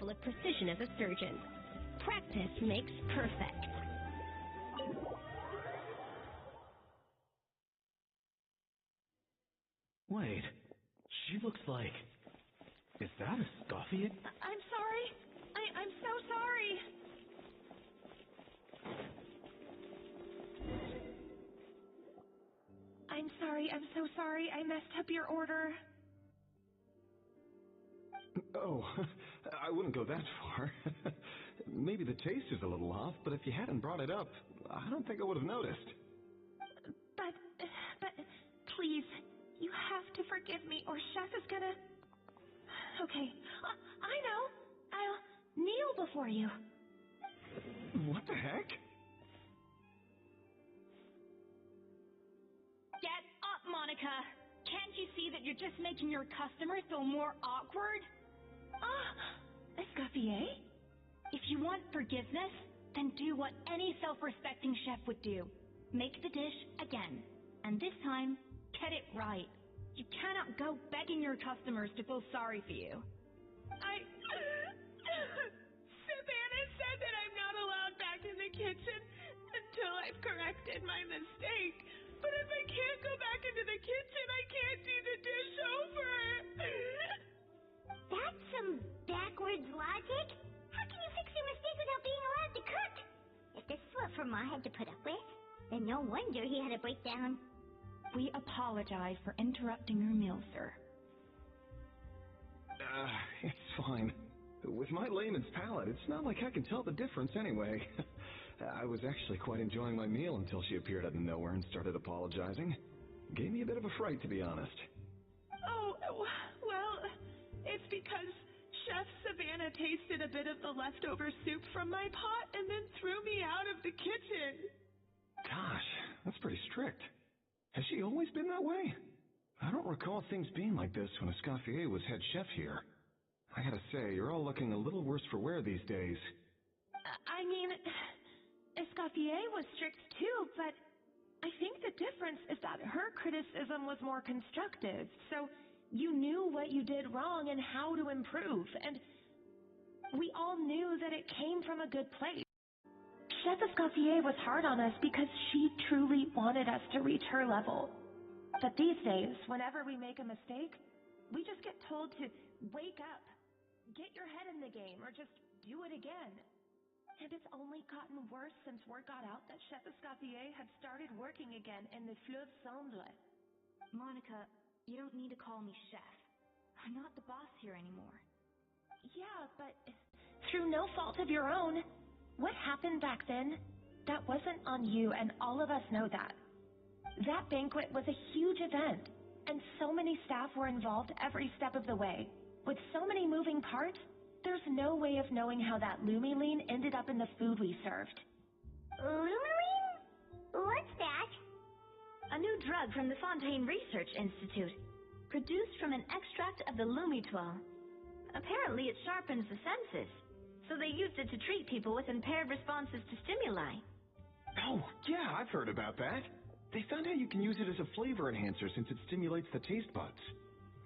level of precision as a surgeon. Practice makes perfect. Wait, she looks like... Is that Escoffier? I'm sorry. I'm so sorry. I'm so sorry. I messed up your order. Oh, I wouldn't go that far. Maybe the taste is a little off, but if you hadn't brought it up, I don't think I would have noticed. But, please, you have to forgive me or Chef is gonna... Okay, I know. I'll kneel before you. What the heck? Get up, Monica! Can't you see that you're just making your customers feel more awkward? Escoffier? If you want forgiveness, then do what any self-respecting chef would do. Make the dish again. And this time, get it right. You cannot go begging your customers to feel sorry for you. Savannah said that I'm not allowed back in the kitchen until I've corrected my mistake. But if I can't go back into the kitchen, I can't do the dish over. That's some backwards logic. How can you fix your mistake without being allowed to cook? If this is what Vermont had to put up with, then no wonder he had a breakdown. We apologize for interrupting your meal, sir. It's fine. With my layman's palate, it's not like I can tell the difference anyway. I was actually quite enjoying my meal until she appeared out of nowhere and started apologizing. Gave me a bit of a fright, to be honest. Oh, well, it's because Chef Savannah tasted a bit of the leftover soup from my pot and then threw me out of the kitchen. Gosh, that's pretty strict. Has she always been that way? I don't recall things being like this when Escoffier was head chef here. I gotta say, you're all looking a little worse for wear these days. I mean, Escoffier was strict too, but I think the difference is that her criticism was more constructive, so you knew what you did wrong and how to improve, and we all knew that it came from a good place. Chef Escoffier was hard on us because she truly wanted us to reach her level. But these days, whenever we make a mistake, we just get told to wake up, get your head in the game, or just do it again. And it's only gotten worse since word got out that Chef Escoffier had started working again in the Fleuve Cendre. Monica, you don't need to call me chef. I'm not the boss here anymore. Yeah, but through no fault of your own. What happened back then, that wasn't on you, and all of us know that. That banquet was a huge event, and so many staff were involved every step of the way. With so many moving parts, there's no way of knowing how that lumiline ended up in the food we served. Lumiline? What's that? A new drug from the Fontaine Research Institute, produced from an extract of the lumitoile. Apparently it sharpens the senses, so they used it to treat people with impaired responses to stimuli. Oh, yeah, I've heard about that. They found out you can use it as a flavor enhancer since it stimulates the taste buds.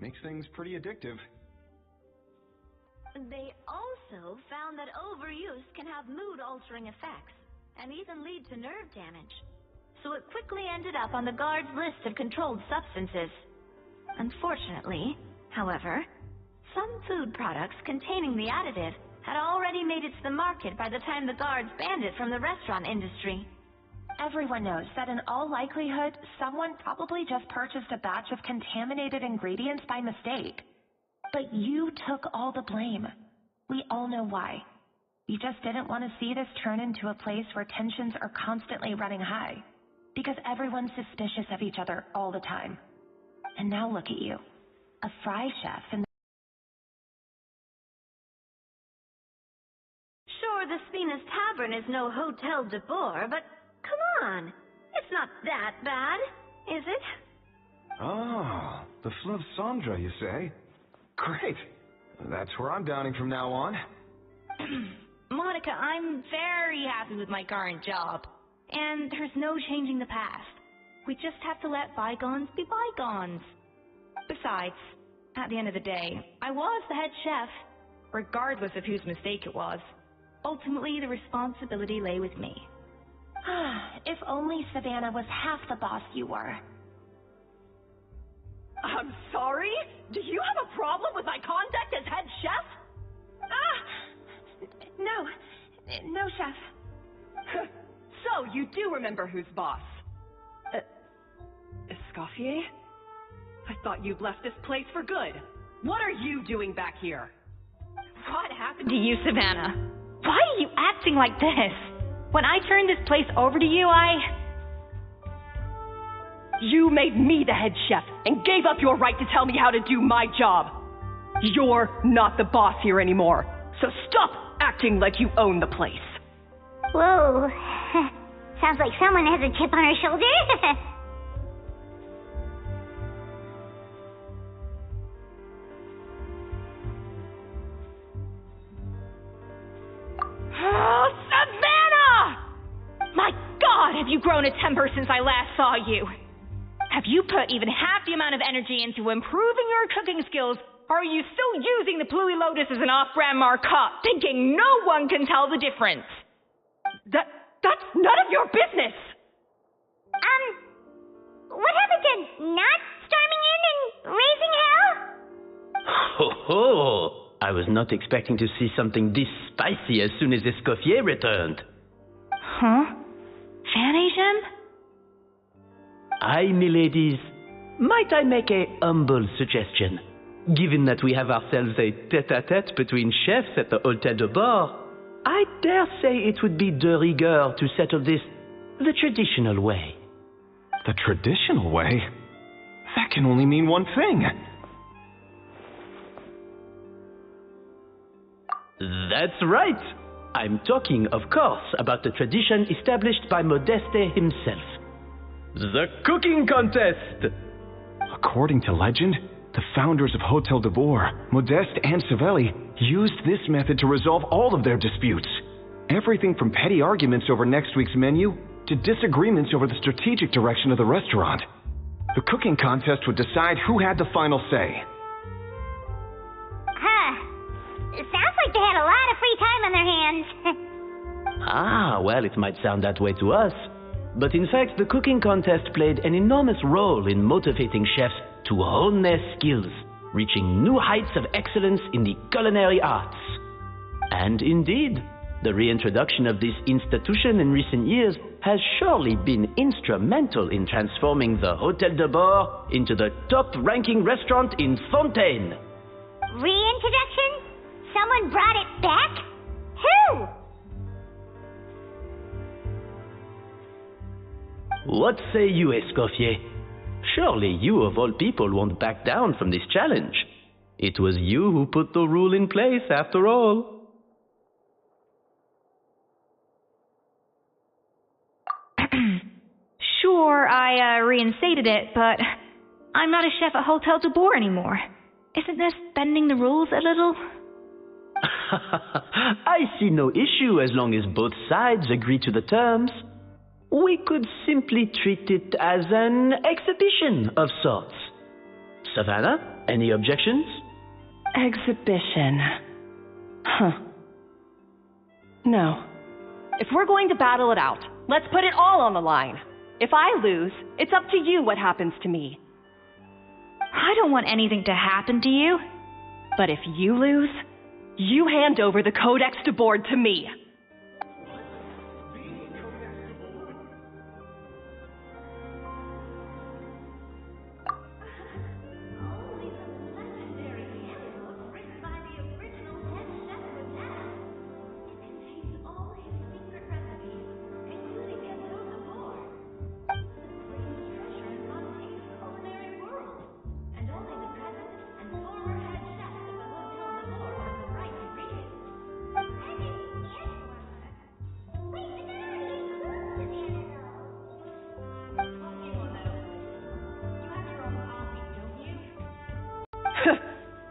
Makes things pretty addictive. They also found that overuse can have mood-altering effects, and even lead to nerve damage. So it quickly ended up on the guard's list of controlled substances. Unfortunately, however, some food products containing the additive had already made it to the market by the time the guards banned it from the restaurant industry. Everyone knows that in all likelihood, someone probably just purchased a batch of contaminated ingredients by mistake. But you took all the blame. We all know why. You just didn't want to see this turn into a place where tensions are constantly running high, because everyone's suspicious of each other all the time. And now look at you, a fry chef in the... Sure, the Venus Tavern is no Hotel de Boer, but come on, it's not that bad, is it? Oh, the Fleuve Cendre, you say? Great. That's where I'm dining from now on. Monica, I'm very happy with my current job. And there's no changing the past. We just have to let bygones be bygones. Besides, at the end of the day, I was the head chef. regardless of whose mistake it was. Ultimately, the responsibility lay with me. If only Savannah was half the boss you were. I'm sorry? Do you have a problem with my conduct as head chef? No, chef. So, you do remember who's boss? Escoffier? I thought you'd left this place for good. What are you doing back here? What happened to you, Savannah? Why are you acting like this? When I turned this place over to you, You made me the head chef and gave up your right to tell me how to do my job. You're not the boss here anymore, so stop acting like you own the place. Whoa. Sounds like someone has a chip on her shoulder. Oh, Savannah! My God, have you grown a temper since I last saw you? Have you put even half the amount of energy into improving your cooking skills, or are you still using the Pluie Lotus as an off-brand markup, thinking no one can tell the difference? That's none of your business! What happened to not storming in and raising hell? Ho ho! I was not expecting to see something this spicy as soon as Escoffier returned. Huh? Van-Agem? Aye, miladies. Might I make a humble suggestion? Given that we have ourselves a tête-à-tête between chefs at the Hôtel de Bord, I dare say it would be de rigueur to settle this the traditional way. The traditional way? That can only mean one thing. That's right. I'm talking, of course, about the tradition established by Modeste himself. The cooking contest! According to legend, the founders of Hôtel de Bord, Modeste and Savelli, used this method to resolve all of their disputes. Everything from petty arguments over next week's menu to disagreements over the strategic direction of the restaurant. The cooking contest would decide who had the final say. It sounds like they had a lot of free time on their hands. Ah, well, it might sound that way to us. But in fact, the cooking contest played an enormous role in motivating chefs to hone their skills, reaching new heights of excellence in the culinary arts. And indeed, the reintroduction of this institution in recent years has surely been instrumental in transforming the Hôtel de Bord into the top-ranking restaurant in Fontaine. Reintroduction? Someone brought it back? Who? What say you, Escoffier? Surely you of all people won't back down from this challenge. It was you who put the rule in place, after all. Sure, I reinstated it, but I'm not a chef at Hôtel de Bord anymore. Isn't this bending the rules a little? I see no issue as long as both sides agree to the terms. We could simply treat it as an exhibition of sorts. Savannah, any objections? Exhibition. Huh. No. If we're going to battle it out, let's put it all on the line. If I lose, it's up to you what happens to me. I don't want anything to happen to you. But if you lose, you hand over the Codex de Bord to me.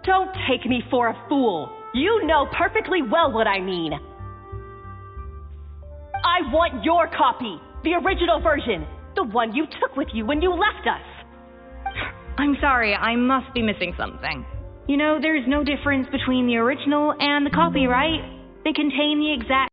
Don't take me for a fool. You know perfectly well what I mean. I want your copy, the original version, the one you took with you when you left us. I'm sorry, I must be missing something. You know, there's no difference between the original and the copyright. They contain the exact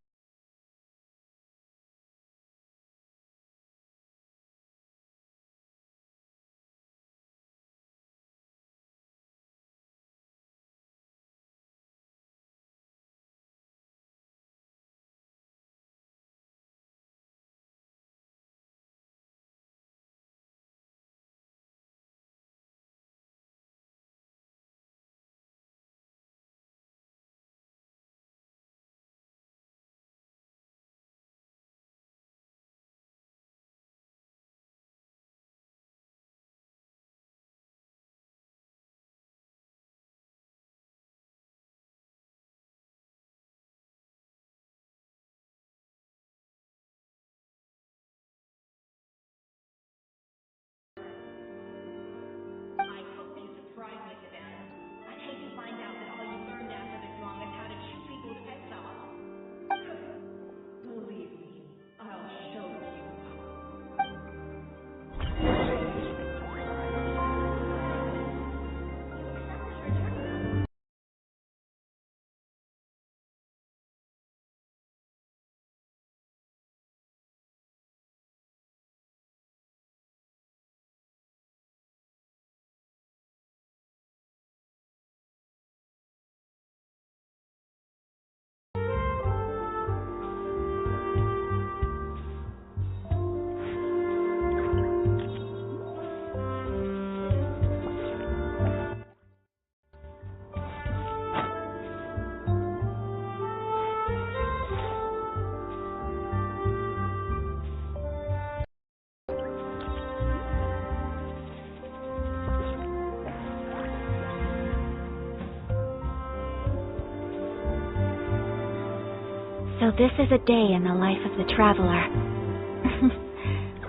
So this is a day in the life of the traveler.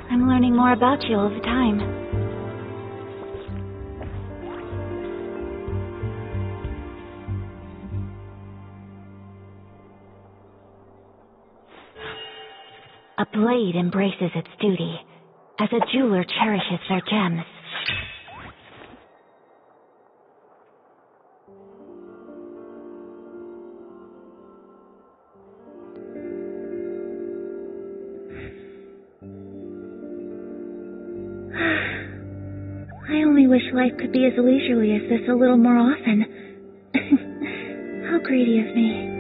I'm learning more about you all the time. A blade embraces its duty, as a jeweler cherishes their gems. I only wish life could be as leisurely as this a little more often. How greedy of me.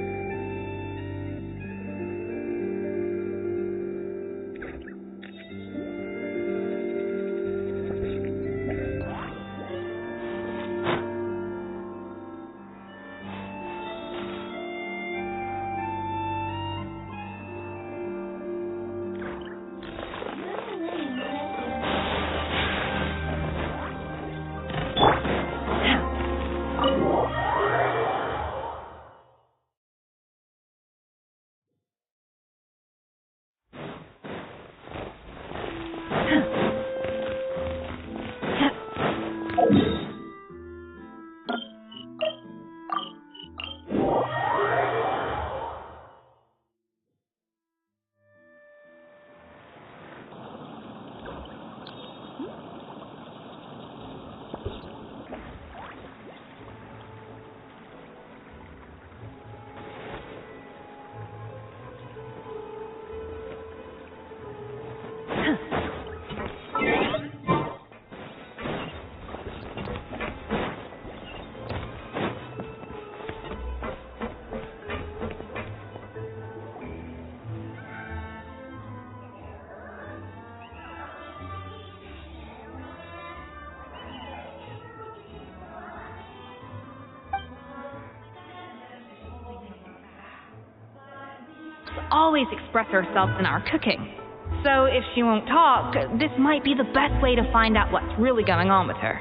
always express ourselves in our cooking. So if she won't talk, this might be the best way to find out what's really going on with her.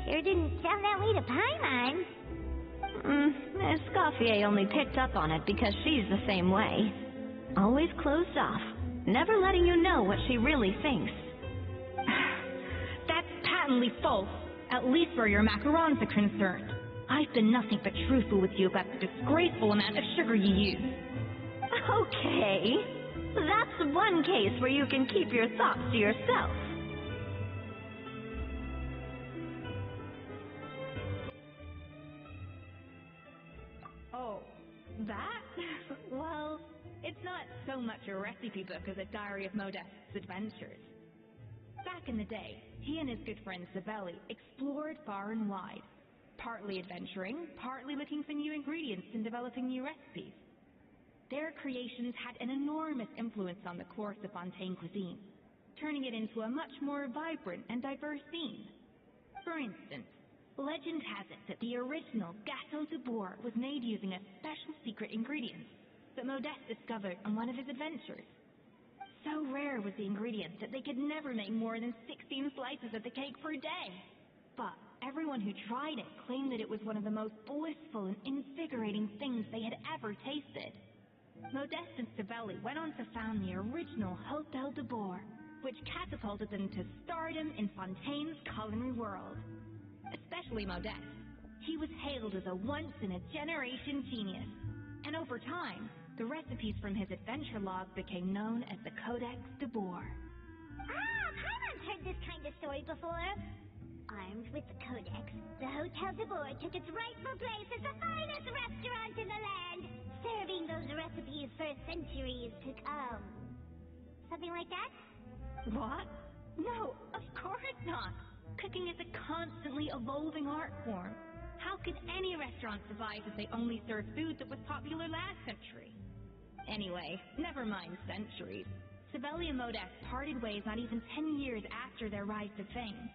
Sure didn't sound that way to Paimon. Escoffier only picked up on it because she's the same way. Always closed off, never letting you know what she really thinks. That's patently false, at least where your macarons are concerned. I've been nothing but truthful with you about the disgraceful amount of sugar you use. Okay, that's one case where you can keep your thoughts to yourself. so much a recipe book as a diary of Modest's adventures. Back in the day, he and his good friend Savelli explored far and wide, partly adventuring, partly looking for new ingredients and developing new recipes. Their creations had an enormous influence on the course of Fontaine cuisine, turning it into a much more vibrant and diverse scene. For instance, legend has it that the original Gâteau de Bourg was made using a special secret ingredient that Modeste discovered on one of his adventures. So rare was the ingredient that they could never make more than 16 slices of the cake per day. But everyone who tried it claimed that it was one of the most blissful and invigorating things they had ever tasted. Modeste and Savelli went on to found the original Hôtel de Bourg, which catapulted them to stardom in Fontaine's culinary world. Especially Modeste. He was hailed as a once-in-a-generation genius, and over time, the recipes from his adventure log became known as the Codex de Bourg. Paimon's heard this kind of story before. Armed with the Codex, the Hôtel de Bourg took its rightful place as the finest restaurant in the land, serving those recipes for centuries to come. Something like that? What? No, of course not. Cooking is a constantly evolving art form. How could any restaurant survive if they only served food that was popular last century? Anyway, never mind centuries. Savelli and Modeste parted ways not even 10 years after their rise to fame.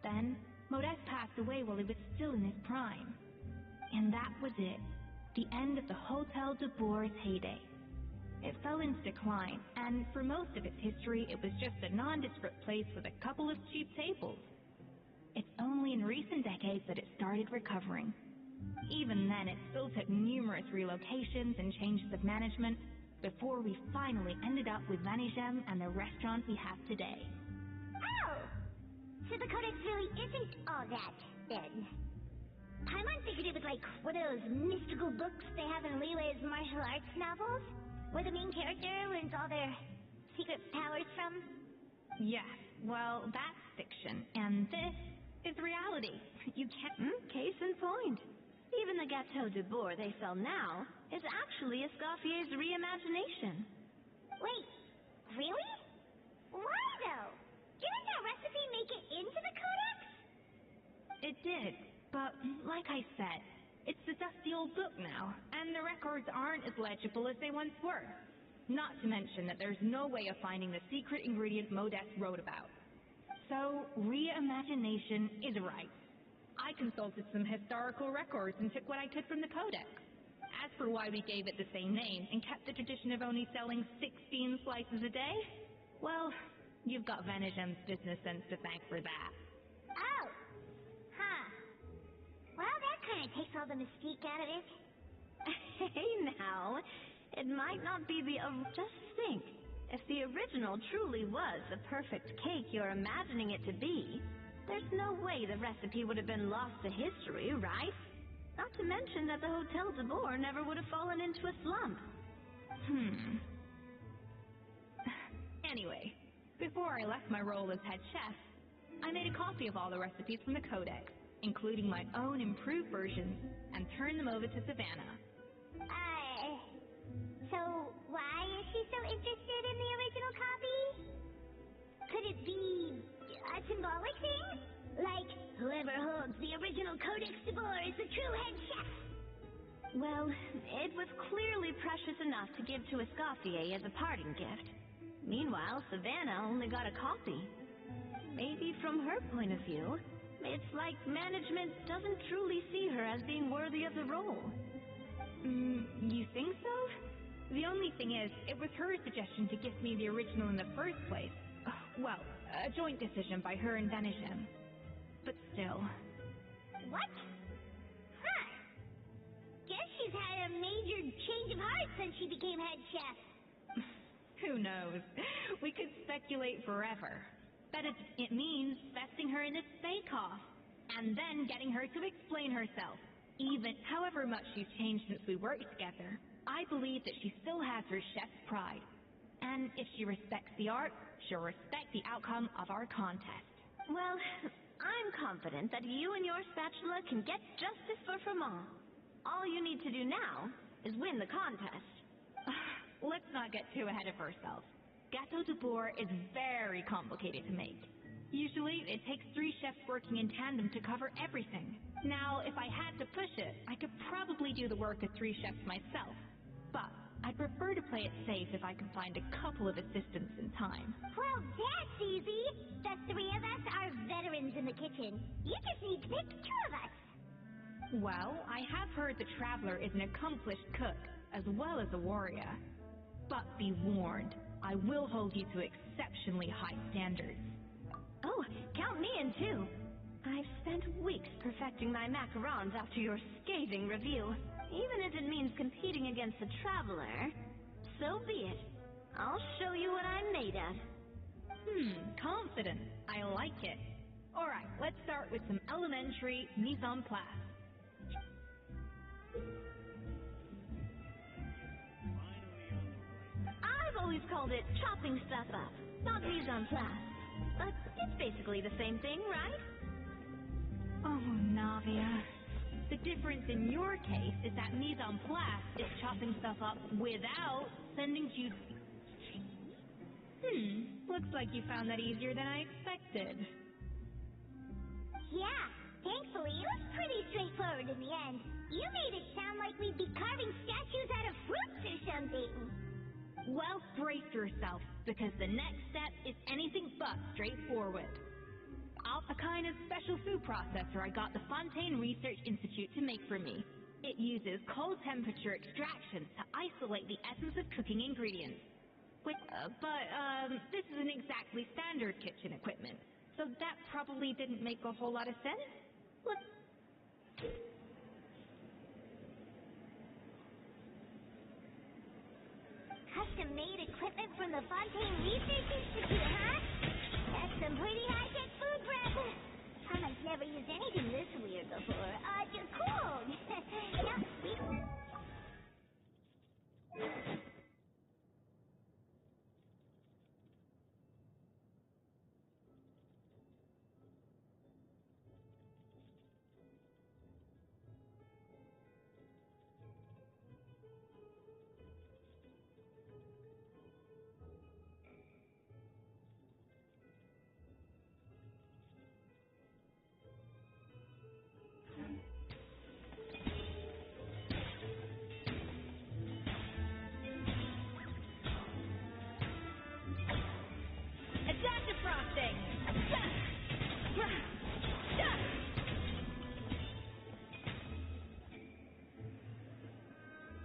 Then, Modeste passed away while he was still in his prime. And that was it. The end of the Hôtel de Bourg's heyday. It fell into decline, and for most of its history, it was just a nondescript place with a couple of cheap tables. It's only in recent decades that it started recovering. Even then, it still took numerous relocations and changes of management before we finally ended up with Vanigem and the restaurant we have today. Oh! So the Codex really isn't all that, then? Paimon figured it was like one of those mystical books they have in Leeway's martial arts novels, where the main character learns all their secret powers from? Yes, well, that's fiction, and this is reality. You can't... Case in point. Even the Gâteau de Bourg they sell now is actually Escoffier's reimagination. Wait, really? Why, though? Didn't that recipe make it into the Codex? It did, but like I said, it's a dusty old book now, and the records aren't as legible as they once were. Not to mention that there's no way of finding the secret ingredient Modeste wrote about. So, reimagination is right. I consulted some historical records and took what I could from the Codex. As for why we gave it the same name and kept the tradition of only selling 16 slices a day, well, you've got Vanigem's business sense to thank for that. Oh. Huh. Well, that kind of takes all the mystique out of it. Hey now, it might not be the... just think, if the original truly was the perfect cake you're imagining it to be, there's no way the recipe would have been lost to history, right? Not to mention that the Hôtel de Bourg never would have fallen into a slump. Anyway, before I left my role as head chef, I made a copy of all the recipes from the Codex, including my own improved versions, and turned them over to Savannah. So why is she so interested in the original copy? Could it be a symbolic thing? Like, whoever holds the original Codex de Bourg is the true head chef? Well, it was clearly precious enough to give to Escoffier as a parting gift. Meanwhile, Savannah only got a copy. Maybe from her point of view, it's like management doesn't truly see her as being worthy of the role. You think so? The only thing is, it was her suggestion to gift me the original in the first place. Well, a joint decision by her and Vanigem. But still. What? Huh. Guess she's had a major change of heart since she became head chef. Who knows? We could speculate forever. But it means vesting her in this bake-off, and then getting her to explain herself. Even however much she's changed since we worked together, I believe that she still has her chef's pride. And if she respects the art, she'll respect the outcome of our contest. Well, I'm confident that you and your spatula can get justice for Fremont. All you need to do now is win the contest. Let's not not get too ahead of ourselves. Gâteau de bourre is very complicated to make. Usually, it takes 3 chefs working in tandem to cover everything. Now, if I had to push it, I could probably do the work of 3 chefs myself. But I'd prefer to play it safe if I can find a couple of assistants in time. Well, that's easy. The 3 of us are veterans in the kitchen. You just need to pick 2 of us. Well, I have heard the Traveler is an accomplished cook, as well as a warrior. But be warned, I will hold you to exceptionally high standards. Oh, count me in too. I've spent weeks perfecting my macarons after your scathing review. Even if it means competing against the Traveler, so be it. I'll show you what I'm made of. Confident. I like it. Alright, let's start with some elementary mise en place. I've always called it chopping stuff up, not mise en place. But it's basically the same thing, right? Oh, Navia. The difference in your case is that mise en place is chopping stuff up without sending you... Looks like you found that easier than I expected. Yeah, thankfully it was pretty straightforward in the end. You made it sound like we'd be carving statues out of fruits or something. Well, brace yourself, because the next step is anything but straightforward. A kind of special food processor I got the Fontaine Research Institute to make for me. It uses cold temperature extraction to isolate the essence of cooking ingredients. But this isn't exactly standard kitchen equipment, so that probably didn't make a whole lot of sense. Custom-made equipment from the Fontaine Research Institute, huh? That's some pretty high-tech food prep. I've never used anything this weird before. Just cool. Now, Adaptive frosting!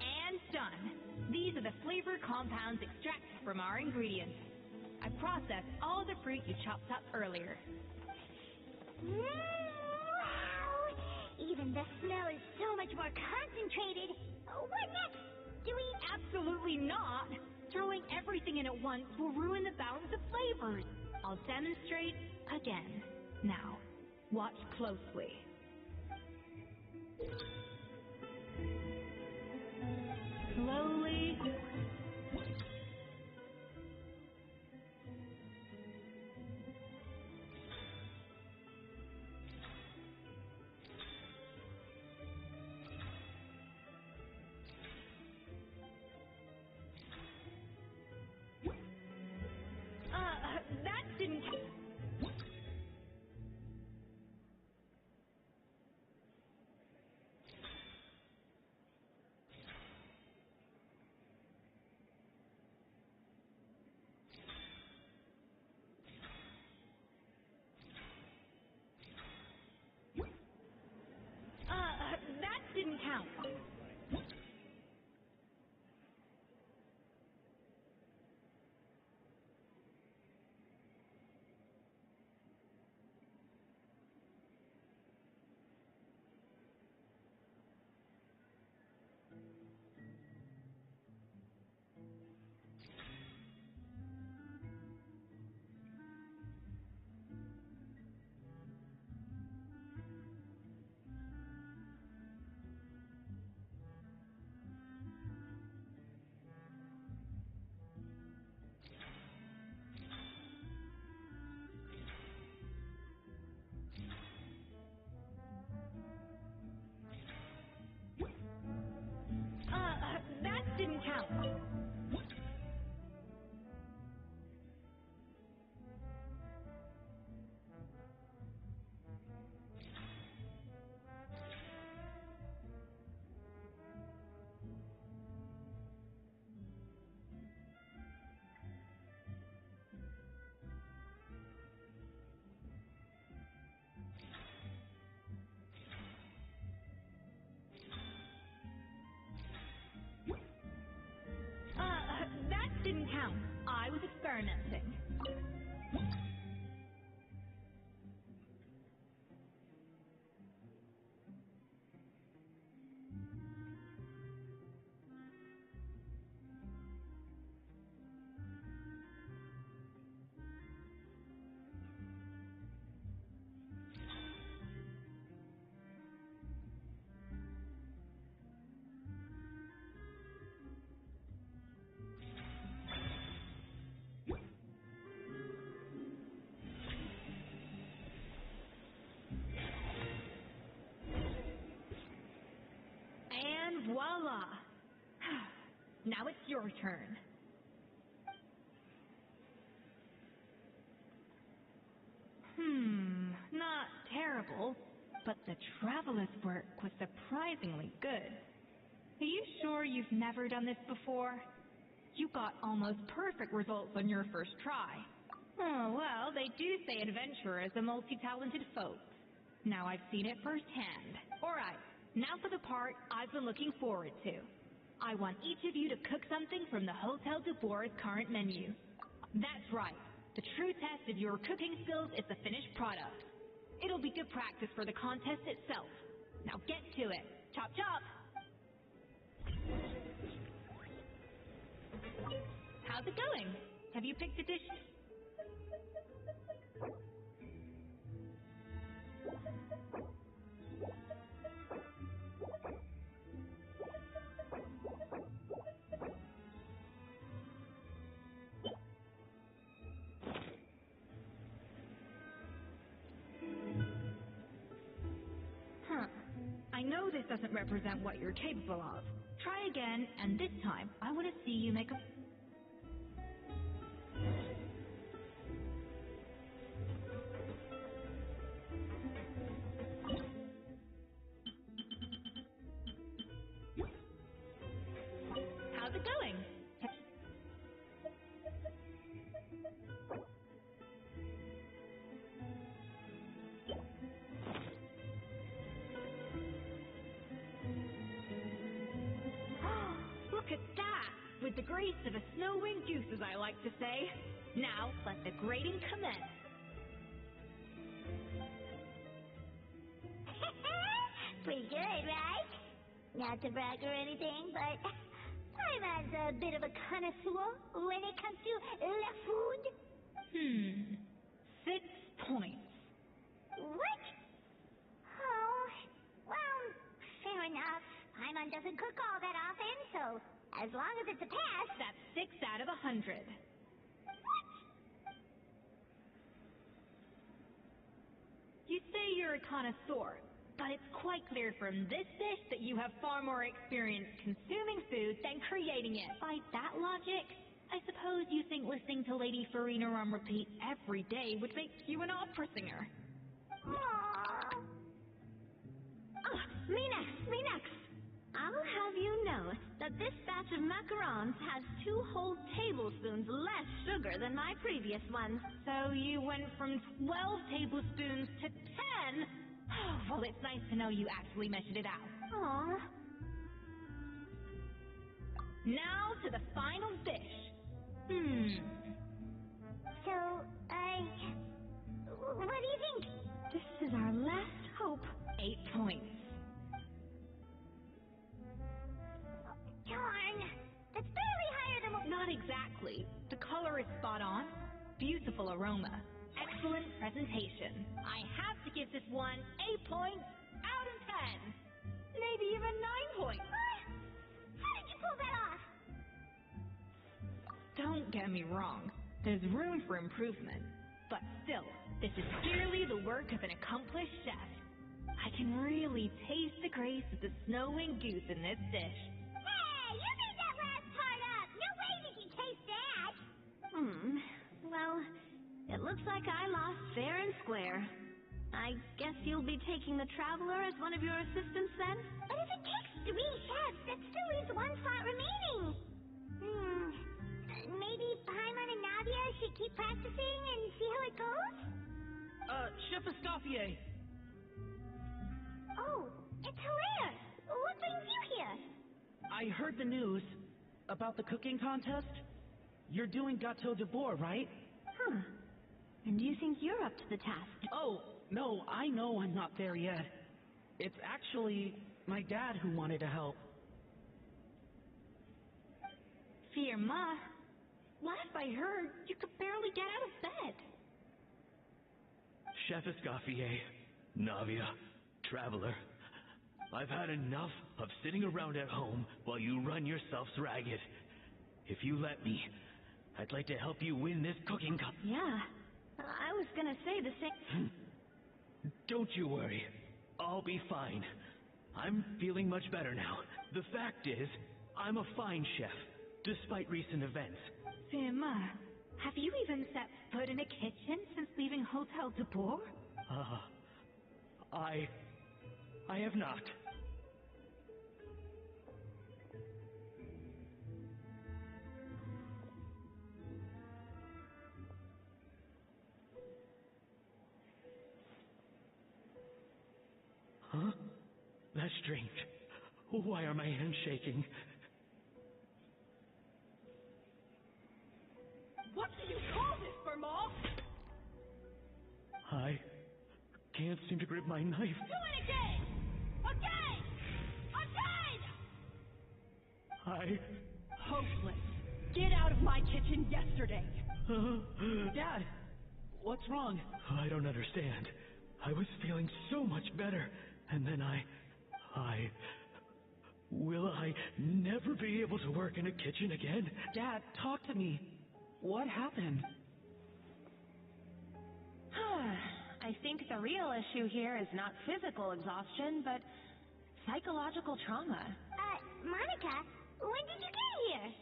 And done. These are the flavor compounds extracted from our ingredients. I processed all the fruit you chopped up earlier. wow! Even the smell is so much more concentrated. What next? Do we... Absolutely not! Throwing everything in at once will ruin the balance of flavors. I'll demonstrate again. Now, watch closely. Slowly. That didn't... didn't count. I was experimenting. And voila! Now it's your turn. Not terrible, but the traveler's work was surprisingly good. Are you sure you've never done this before? You got almost perfect results on your first try. Oh, well, they do say adventurers are multi-talented folks. Now I've seen it firsthand. Alright, now for the part I've been looking forward to. I want each of you to cook something from the Hotel du Bourg's current menu. That's right. The true test of your cooking skills is the finished product. It'll be good practice for the contest itself. Now get to it. Chop chop! How's it going? Have you picked a dish? I know this doesn't represent what you're capable of. Try again, and this time, I want to see you make a... How's it going? Look at that! With the grace of a snow-winged goose, as I like to say. Now, let the grating commence. Pretty good, right? Not to brag or anything, but I'm a bit of a connoisseur when it comes to la food. 6 points. What? Oh, well, fair enough. Paimon doesn't cook all that often, so as long as it's a pass... That's 6 out of 100. What? You say you're a connoisseur, but it's quite clear from this dish that you have far more experience consuming food than creating it. By that logic, I suppose you think listening to Lady Farina on repeat every day would make you an opera singer. Aww. Me next. I'll have you know that this batch of macarons has 2 whole tablespoons less sugar than my previous ones. So you went from 12 tablespoons to 10? Well, it's nice to know you actually measured it out. Aww. Now to the final dish. So, what do you think? This is our last hope. 8 points. Darn, that's barely higher than what... Not exactly. The color is spot on. Beautiful aroma. Excellent presentation. I have to give this one 8 points out of 10. Maybe even 9 points. How did you pull that off? Don't get me wrong. There's room for improvement. But still, this is purely the work of an accomplished chef. I can really taste the grace of the snow-winged goose in this dish. Hey, you made that last part up! No way did you taste that! Well, it looks like I lost fair and square. I guess you'll be taking the Traveler as one of your assistants then? But if it takes 3 chefs, that still leaves 1 slot remaining. Maybe Paimon and Nadia should keep practicing and see how it goes? Chef Escoffier. Oh, it's Hilaire. What brings you here? I heard the news about the cooking contest. You're doing gâteau de bois, right? Huh. And do you think you're up to the task? Oh, no, I know I'm not there yet. It's actually my dad who wanted to help. Firma, last I heard, you could barely get out of bed. Chef Escoffier, Navia, Traveler, I've had enough of sitting around at home while you run yourselves ragged. If you let me, I'd like to help you win this cooking Yeah, I was gonna say the same. Don't you worry. I'll be fine. I'm feeling much better now. The fact is, I'm a fine chef, despite recent events. Firma, have you even set foot in a kitchen since leaving Hotel de Bois? I have not. Huh? That's strange. Why are my hands shaking? What do you call this, Firma? I can't seem to grip my knife. Do it again! Again! Hopeless. Get out of my kitchen yesterday. Dad, what's wrong? I don't understand. I was feeling so much better, and then will I never be able to work in a kitchen again? Dad, talk to me. What happened? I think the real issue here is not physical exhaustion, but psychological trauma. Monica, when did you get here?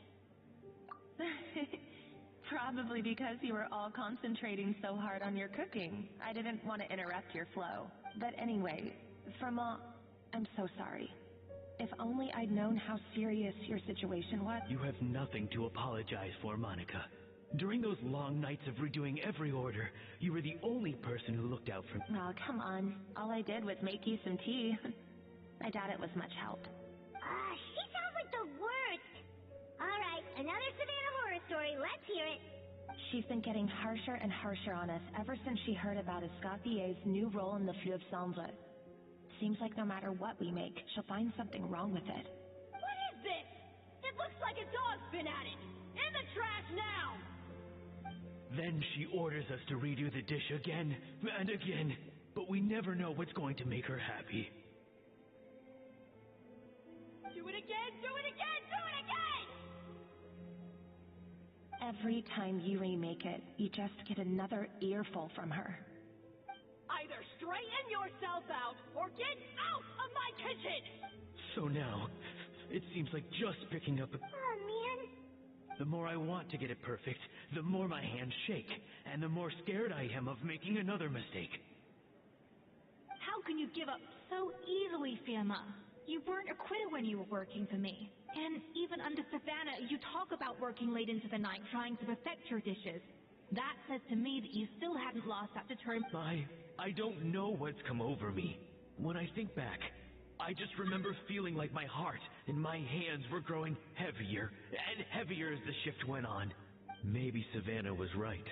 Probably because you were all concentrating so hard on your cooking. I didn't want to interrupt your flow. But anyway, Firma, I'm so sorry. If only I'd known how serious your situation was. You have nothing to apologize for, Monica. During those long nights of redoing every order, you were the only person who looked out for me. Oh, come on. All I did was make you some tea. I doubt it was much help. She sounds like the worst. All right, another Savannah horror story. Let's hear it. She's been getting harsher and harsher on us ever since she heard about Escoffier's new role in the Fleuve Sambre. Seems like no matter what we make, she'll find something wrong with it. What is this? It looks like a dog's been at it. In the trash now! Then she orders us to redo the dish again and again, but we never know what's going to make her happy. Do it again! Do it again! Do it again! Every time you remake it, you just get another earful from her. Either straighten yourself out or get out of my kitchen! So now, it seems like just picking up a... Oh, man. The more I want to get it perfect, the more my hands shake, and the more scared I am of making another mistake. How can you give up so easily, Firma? You weren't a quitter when you were working for me. And even under Savannah, you talk about working late into the night trying to perfect your dishes. That says to me that you still hadn't lost that determination. I don't know what's come over me. When I think back, I just remember feeling like my heart and my hands were growing heavier and heavier as the shift went on. Maybe Savannah was right.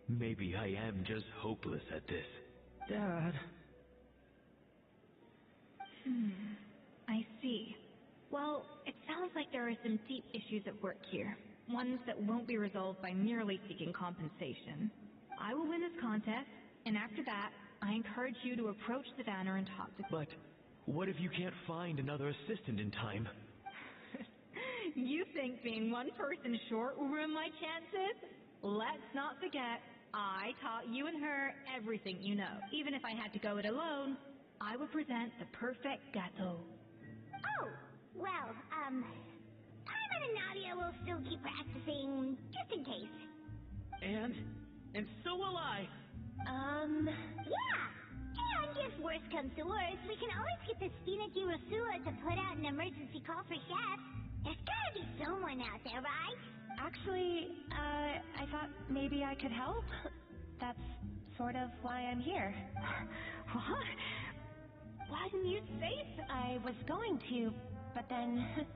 Maybe I am just hopeless at this. Dad. I see. Well, it sounds like there are some deep issues at work here. Ones that won't be resolved by merely seeking compensation. I will win this contest, and after that, I encourage you to approach Savannah and talk to... But what if you can't find another assistant in time? You think being one person short will ruin my chances? Let's not forget, I taught you and her everything you know. Even if I had to go it alone, I would present the perfect gâteau. Oh, well, Carmen and Nadia will still keep practicing, just in case. And so will I. Yeah. And if worse comes to worse, we can always get the Spina di Rosula to put out an emergency call for chefs. There's gotta be someone out there, right? Actually, I thought maybe I could help. That's sort of why I'm here. What? Why didn't you say so? I was going to, but then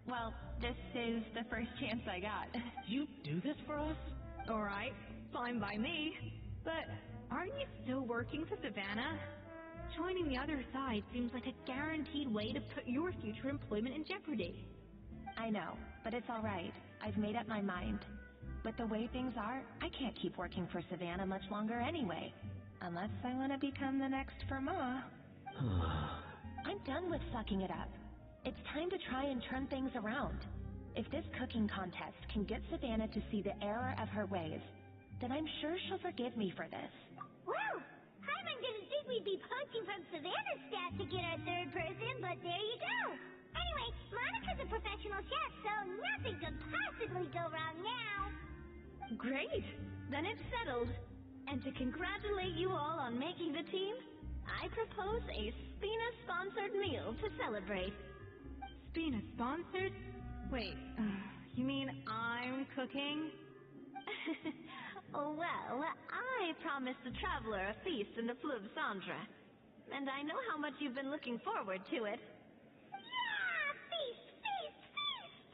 Well, this is the first chance I got. You do this for us? Alright, fine by me. But aren't you still working for Savannah? Joining the other side seems like a guaranteed way to put your future employment in jeopardy. I know, but it's alright. I've made up my mind. With the way things are, I can't keep working for Savannah much longer anyway. Unless I want to become the next Fermat. I'm done with sucking it up. It's time to try and turn things around. If this cooking contest can get Savannah to see the error of her ways, then I'm sure she'll forgive me for this. Well, Hyman didn't think we'd be poaching from Savannah's staff to get our third person, but there you go. Anyway, Monica's a professional chef, so nothing could possibly go wrong now. Great! Then it's settled. And to congratulate you all on making the team, I propose a Spina-sponsored meal to celebrate. Spina-sponsored? Wait, you mean I'm cooking? Oh, well, I promised the traveler a feast in the Fleuve Cendre. And I know how much you've been looking forward to it. Yeah! Feast, feast, feast!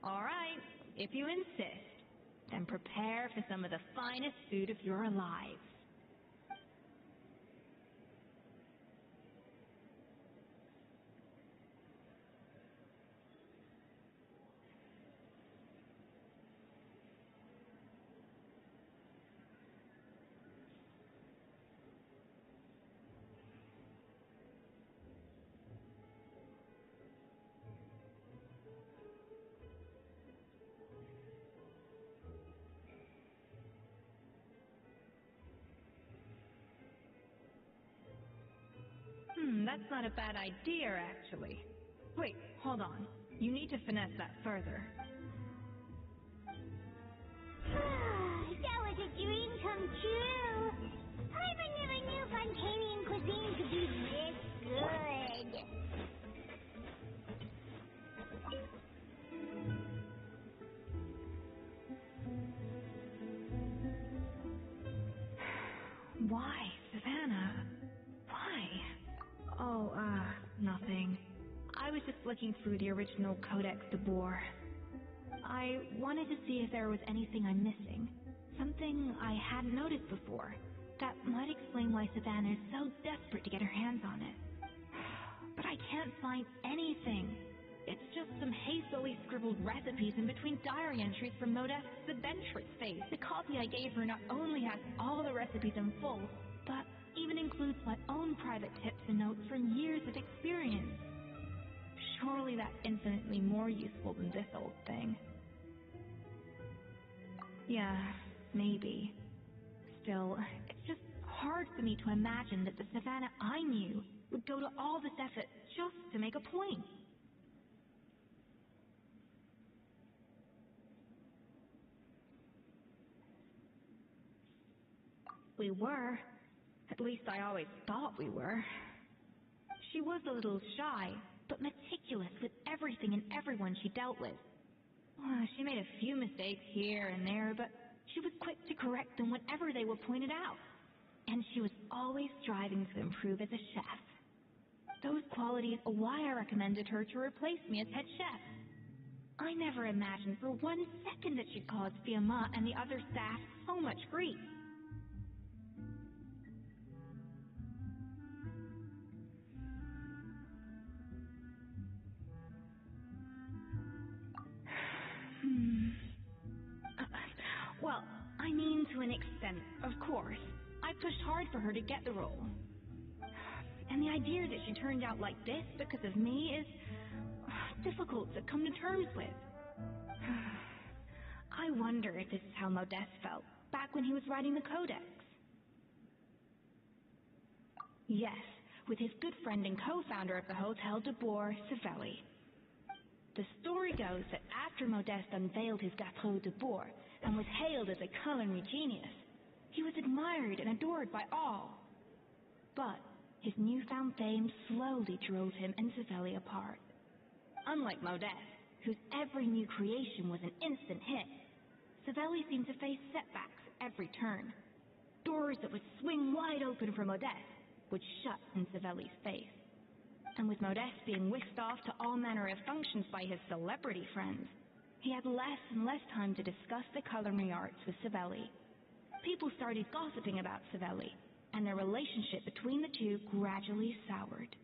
Alright, if you insist, then prepare for some of the finest food of your lives. That's not a bad idea, actually. Wait, hold on. You need to finesse that further. That was a dream come true. Hyman never knew Fontanian cuisine could be this good. Why, Savannah? Why? Oh, nothing. I was just looking through the original Codex de Boer. I wanted to see if there was anything I'm missing. Something I hadn't noticed before. That might explain why Savannah is so desperate to get her hands on it. But I can't find anything. It's just some hastily scribbled recipes in between diary entries from Modeste's adventurous phase. The copy I gave her not only has all the recipes in full, but even includes my own private tips and notes from years of experience. Surely that's infinitely more useful than this old thing. Yeah, maybe. Still, it's just hard for me to imagine that the Savannah I knew would go to all this effort just to make a point. We were. At least I always thought we were. She was a little shy, but meticulous with everything and everyone she dealt with. She made a few mistakes here and there, but she was quick to correct them whenever they were pointed out. And she was always striving to improve as a chef. Those qualities are why I recommended her to replace me as head chef. I never imagined for 1 second that she'd cause Fiamma and the other staff so much grief. Well, I mean to an extent, of course. I pushed hard for her to get the role. And the idea that she turned out like this because of me is difficult to come to terms with. I wonder if this is how Modeste felt back when he was writing the Codex. Yes, with his good friend and co-founder of the Hotel de Boer, Savelli. The story goes that after Modeste unveiled his Gâteau de Boer and was hailed as a culinary genius, he was admired and adored by all. But his newfound fame slowly drove him and Savelli apart. Unlike Modeste, whose every new creation was an instant hit, Savelli seemed to face setbacks at every turn. Doors that would swing wide open for Modeste, would shut in Savelli's face. And with Modeste being whisked off to all manner of functions by his celebrity friends, he had less and less time to discuss the culinary arts with Savelli. People started gossiping about Savelli, and their relationship between the two gradually soured.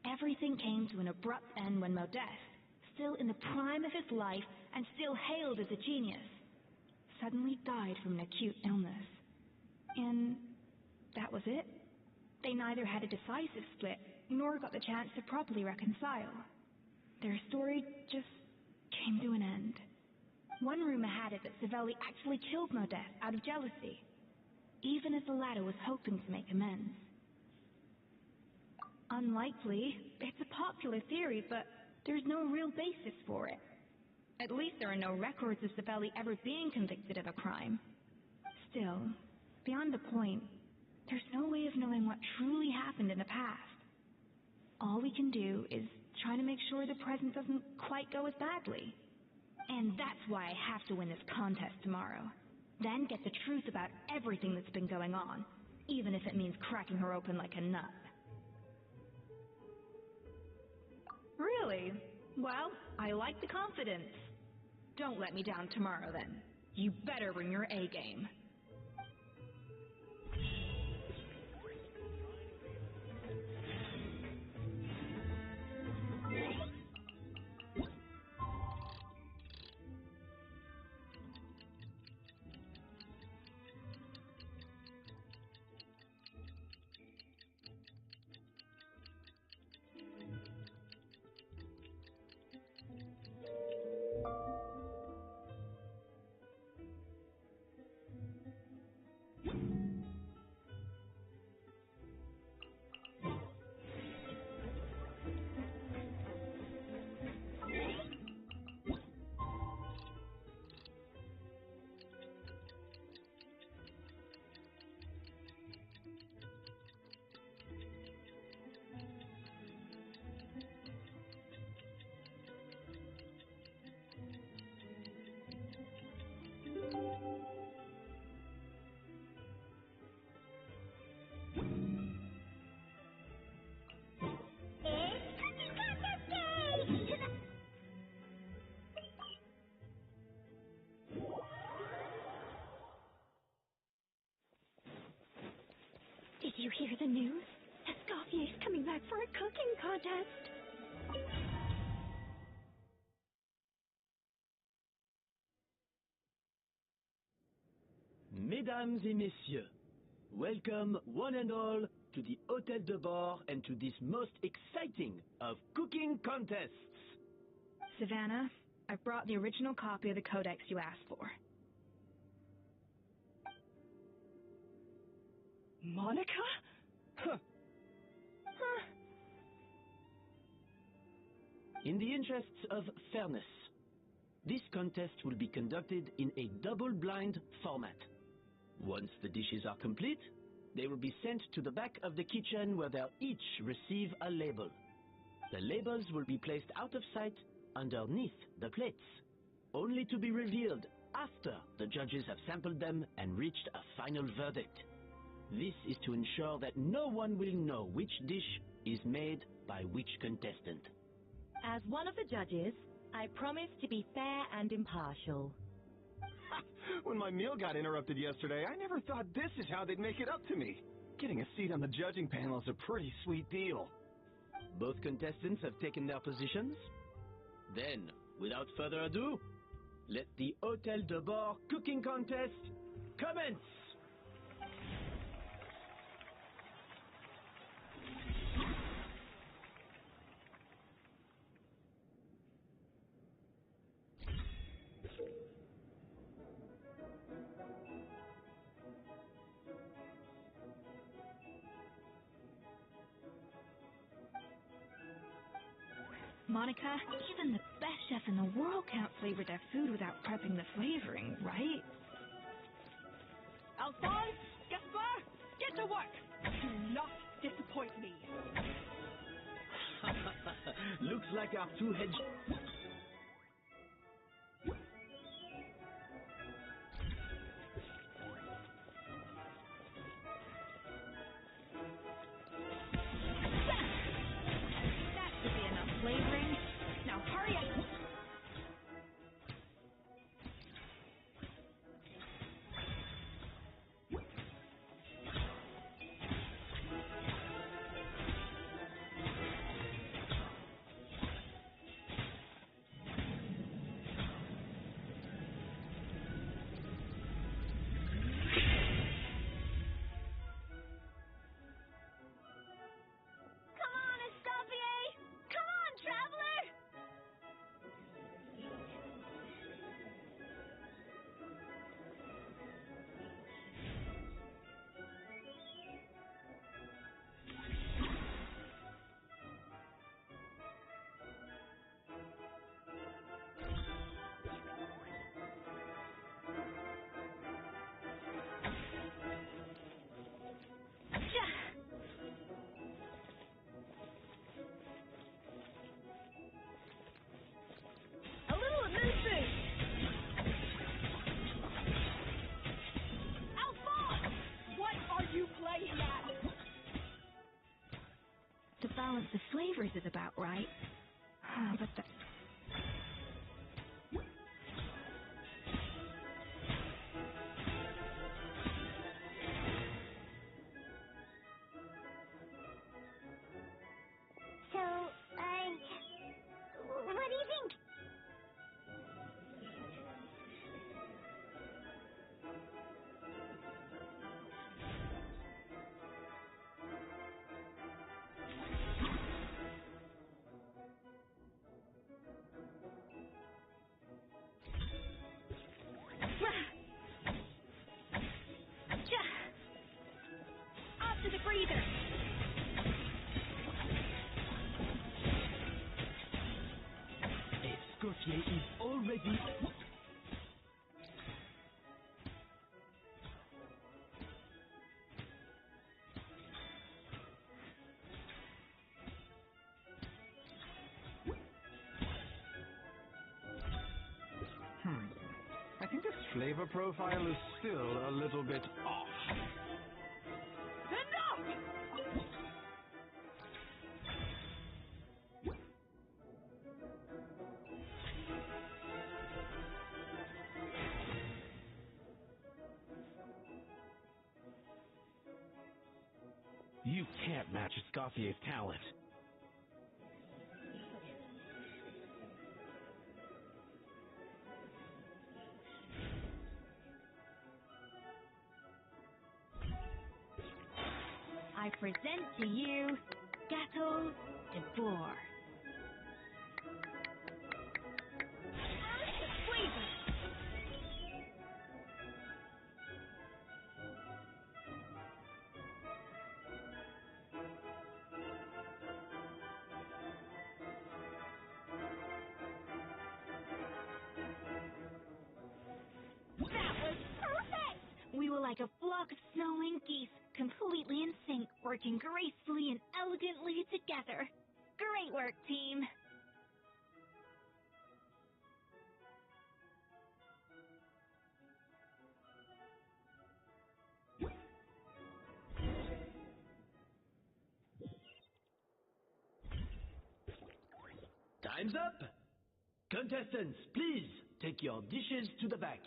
Everything came to an abrupt end when Modeste, still in the prime of his life and still hailed as a genius, suddenly died from an acute illness. And that was it. They neither had a decisive split, nor got the chance to properly reconcile. Their story just came to an end. One rumor had it that Savelli actually killed Modeste out of jealousy, even as the latter was hoping to make amends. Unlikely, it's a popular theory, but there's no real basis for it. At least there are no records of Savelli ever being convicted of a crime. Still, beyond the point, there's no way of knowing what truly happened in the past. All we can do is try to make sure the present doesn't quite go as badly. And that's why I have to win this contest tomorrow. Then get the truth about everything that's been going on, even if it means cracking her open like a nut. Really? Well, I like the confidence. Don't let me down tomorrow, then. You better bring your A game. Did you hear the news? Escoffier's coming back for a cooking contest. Mesdames et messieurs, welcome one and all to the Hôtel de Bord and to this most exciting of cooking contests. Savannah, I've brought the original copy of the codex you asked for. Monica? Huh. In the interests of fairness, this contest will be conducted in a double-blind format. Once the dishes are complete, they will be sent to the back of the kitchen where they'll each receive a label. The labels will be placed out of sight underneath the plates, only to be revealed after the judges have sampled them and reached a final verdict. This is to ensure that no one will know which dish is made by which contestant. As one of the judges, I promise to be fair and impartial. When my meal got interrupted yesterday, I never thought this is how they'd make it up to me. Getting a seat on the judging panel is a pretty sweet deal. Both contestants have taken their positions. Then, without further ado, let the Hôtel de Bord cooking contest commence! Monica, even the best chef in the world can't flavor their food without prepping the flavoring, right? Alphonse, Gaspar, get to work! Do not disappoint me. Looks like our two head... balance of flavors is about right. But the... So, what do you think? Off to the breather. Escoffier is already... I think this flavor profile is still a little bit off. Enough! You can't match Escoffier's talent. I present to you Gâteau de Bourg. Flavor. That was perfect! We were like a flock of snowing geese, completely in sync, working gracefully and elegantly together. Great work, team. Time's up! Contestants, please take your dishes to the back.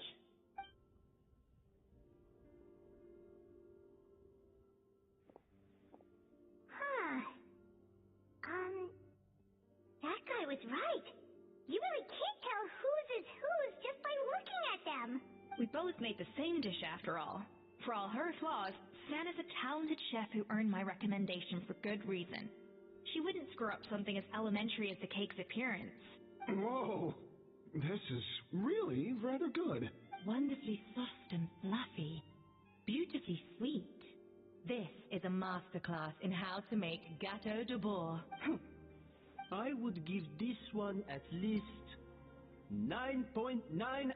That guy was right. You really can't tell whose is whose just by looking at them. We both made the same dish after all. For all her flaws, Savannah's a talented chef who earned my recommendation for good reason. She wouldn't screw up something as elementary as the cake's appearance. Whoa! This is really rather good. Wonderfully soft and fluffy. Beautifully sweet. This is a masterclass in how to make Gâteau de Bourg. I would give this one at least 9.9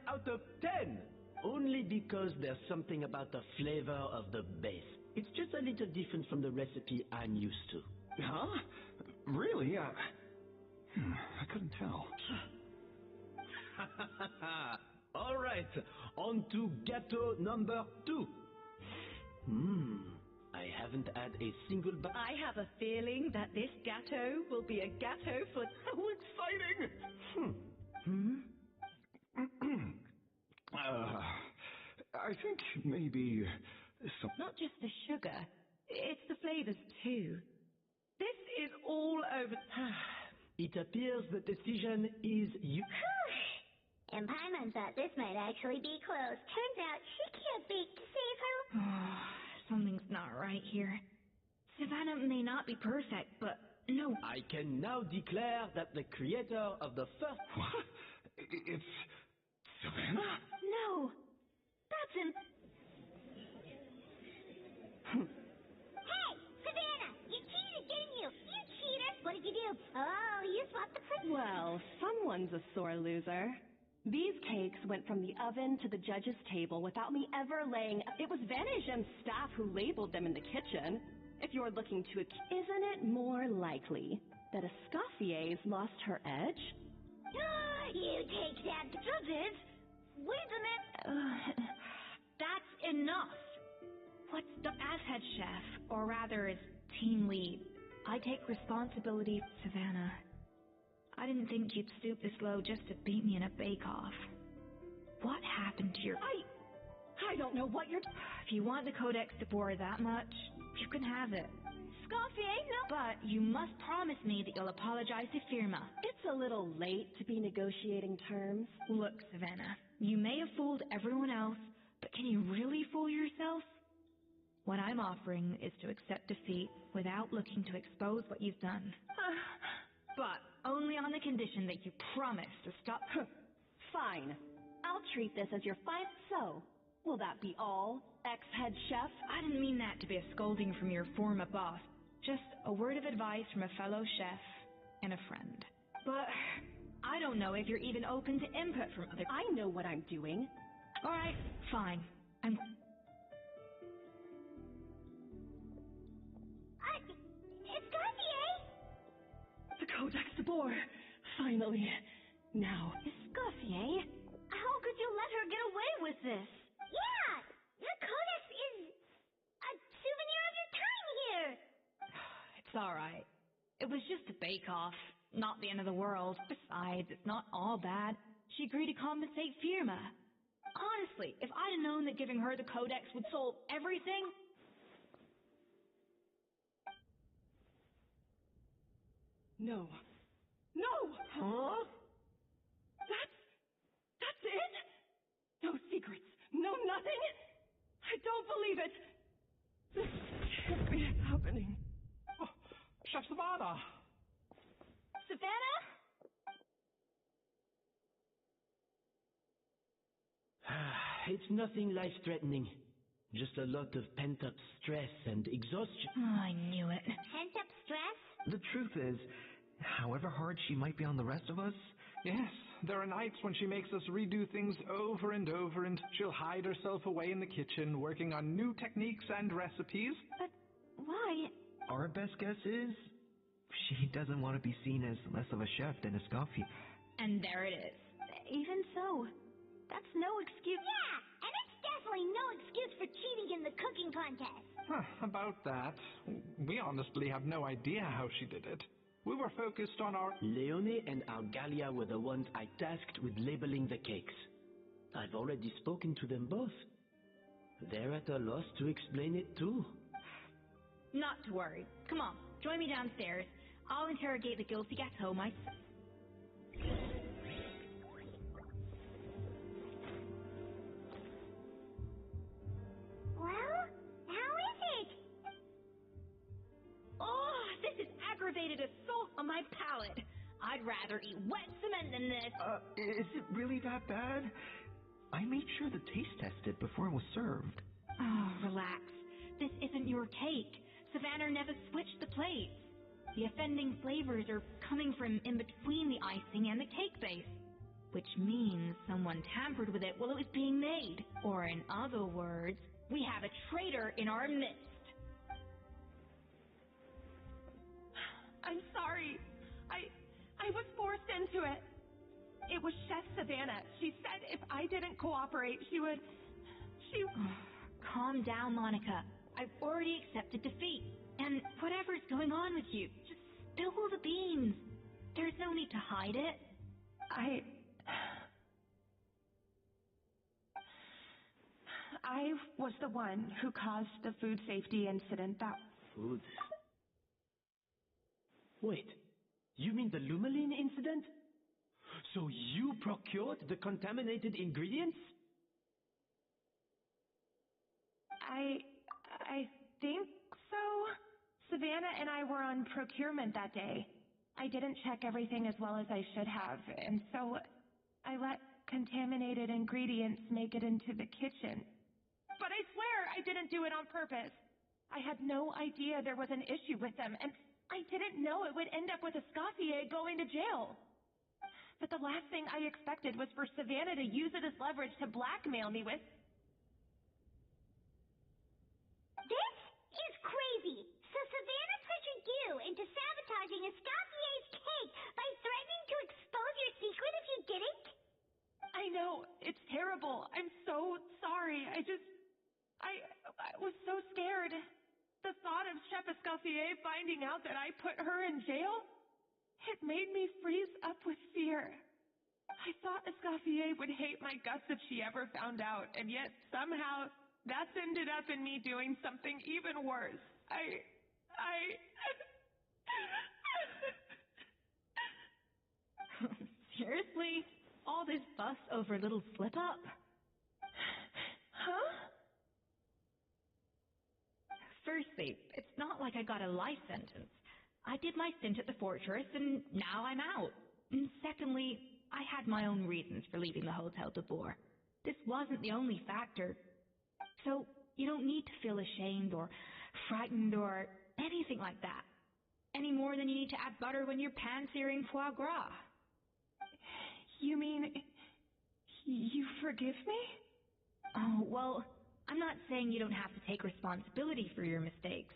out of 10. Only because there's something about the flavor of the base. It's just a little different from the recipe I'm used to. Huh? Really? I couldn't tell. All right, on to gâteau number 2. I haven't had a single bite. I have a feeling that this gâteau will be a gâteau for... So exciting! I think maybe some... Not just the sugar, it's the flavors too. This is all over... It appears the decision is you. And Paimon thought this might actually be close. Turns out she can't bake to save her. Something's not right here. Savannah may not be perfect, but no. I can now declare that the creator of the first... What? It's... Savannah? No! That's Hey, Savannah! You cheated, didn't you? You cheater! What did you do? Oh, you swapped the princess. Well, someone's a sore loser. These cakes went from the oven to the judge's table without me ever laying... It was Vanish and staff who labeled them in the kitchen. If you're looking to... Isn't it more likely that Escoffier's lost her edge? You take that, judges! Wait a minute! That's enough! What's the as head chef, or rather as team lead, I take responsibility, Savannah. I didn't think you'd stoop this low just to beat me in a bake-off. What happened to your... I don't know what you're... If you want the Codex de Boer that much, you can have it. Escoffier, no... But you must promise me that you'll apologize to Firma. It's a little late to be negotiating terms. Look, Savannah, you may have fooled everyone else, but can you really fool yourself? What I'm offering is to accept defeat without looking to expose what you've done. But only on the condition that you promise to stop... Fine. I'll treat this as your final... So, will that be all, ex-head chef? I didn't mean that to be a scolding from your former boss. Just a word of advice from a fellow chef and a friend. But I don't know if you're even open to input from other... I know what I'm doing. All right, fine. Escoffier! The Codex de Boer! Finally. Now. Escoffier? How could you let her get away with this? Yeah! The Codex is a souvenir of your time here! It's all right. It was just a bake-off, not the end of the world. Besides, it's not all bad. She agreed to compensate Firma. Honestly, if I'd have known that giving her the Codex would solve everything... No. No! Huh? That's it? No secrets. No nothing? I don't believe it. This can't be happening. Oh, Chef Savannah! Savannah? It's nothing life-threatening. Just a lot of pent-up stress and exhaustion. Oh, I knew it. Pent-up stress? The truth is, however hard she might be on the rest of us, Yes, there are nights when she makes us redo things over and over, and she'll hide herself away in the kitchen, working on new techniques and recipes. But why? our best guess is she doesn't want to be seen as less of a chef than Escoffier. And there it is. Even so, that's no excuse. Yeah, and it's definitely no excuse for cheating in the cooking contest. About that, we honestly have no idea how she did it. We were focused on our... Leone and Argalia were the ones I tasked with labeling the cakes. I've already spoken to them both. They're at a loss to explain it too. Not to worry. Come on, join me downstairs. I'll interrogate the guilty gâteau myself. Well, how is it? Oh, this is aggravated assault on my palate. I'd rather eat wet cement than this. Is it really that bad? I made sure the taste tested before it was served. Oh, relax. This isn't your cake. Savannah never switched the plates. The offending flavors are coming from in between the icing and the cake base, which means someone tampered with it while it was being made. Or in other words, we have a traitor in our midst. I'm sorry. I was forced into it. It was Chef Savannah. She said if I didn't cooperate, she would... Calm down, Monica. I've already accepted defeat. And whatever's going on with you, just spill the beans. There's no need to hide it. I was the one who caused the food safety incident that... Food? Wait, you mean the Lumeline incident? So you procured the contaminated ingredients? I think so. Savannah and I were on procurement that day. I didn't check everything as well as I should have, and so I let contaminated ingredients make it into the kitchen. But I swear I didn't do it on purpose. I had no idea there was an issue with them, and I didn't know it would end up with Escoffier going to jail. But the last thing I expected was for Savannah to use it as leverage to blackmail me with... This is crazy. So Savannah pressured you into sabotaging Escoffier's cake by threatening to expose your secret if you didn't? I know, it's terrible. I'm so sorry. I was so scared. The thought of Chef Escoffier finding out that I put her in jail, it made me freeze up with fear. I thought Escoffier would hate my guts if she ever found out, and yet somehow that's ended up in me doing something even worse. Seriously? All this fuss over a little slip-up? Huh? Firstly, it's not like I got a life sentence. I did my stint at the fortress, and now I'm out. And secondly, I had my own reasons for leaving the Hotel de Boer. This wasn't the only factor. So, you don't need to feel ashamed or frightened or anything like that. Any more than you need to add butter when you're pan-searing foie gras. You mean, you forgive me? Oh, well, I'm not saying you don't have to take responsibility for your mistakes.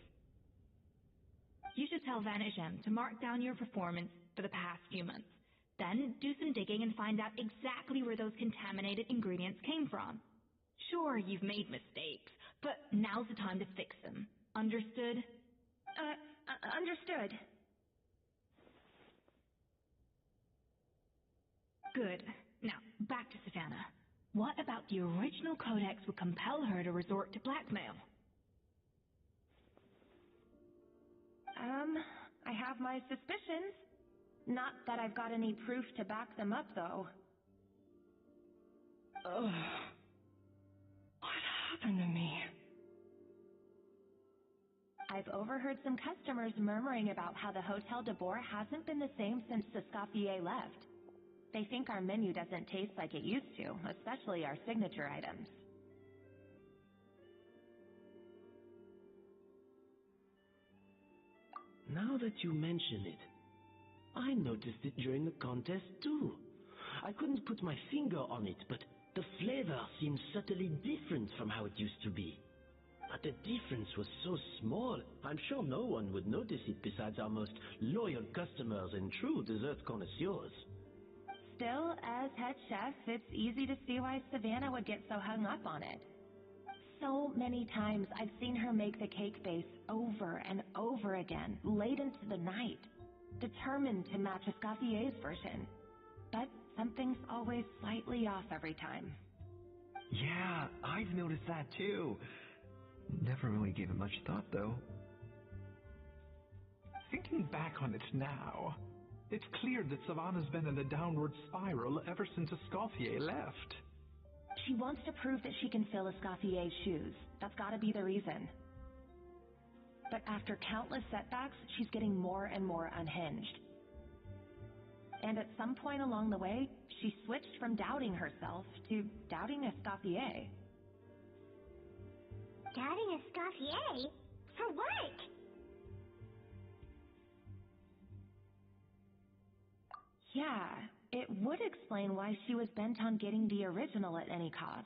You should tell Vanagem to mark down your performance for the past few months. Then do some digging and find out exactly where those contaminated ingredients came from. Sure, you've made mistakes, but now's the time to fix them. Understood? Understood. Good. Now, back to Savannah. What about the original codex would compel her to resort to blackmail? I have my suspicions. Not that I've got any proof to back them up, though. Ugh. What happened to me? I've overheard some customers murmuring about how the Hotel de Boer hasn't been the same since Escoffier left. They think our menu doesn't taste like it used to, especially our signature items. Now that you mention it, I noticed it during the contest too. I couldn't put my finger on it, but the flavor seemed subtly different from how it used to be. But the difference was so small, I'm sure no one would notice it besides our most loyal customers and true dessert connoisseurs. Still, as head chef, it's easy to see why Savannah would get so hung up on it. So many times I've seen her make the cake base over and over again, late into the night, determined to match Escoffier's version. But something's always slightly off every time. Yeah, I've noticed that too. Never really gave it much thought, though. Thinking back on it now, it's clear that Savannah's been in a downward spiral ever since Escoffier left. She wants to prove that she can fill Escoffier's shoes. That's gotta be the reason. But after countless setbacks, she's getting more and more unhinged. And at some point along the way, she switched from doubting herself to doubting Escoffier. Doubting Escoffier? For what? Yeah, it would explain why she was bent on getting the original at any cost.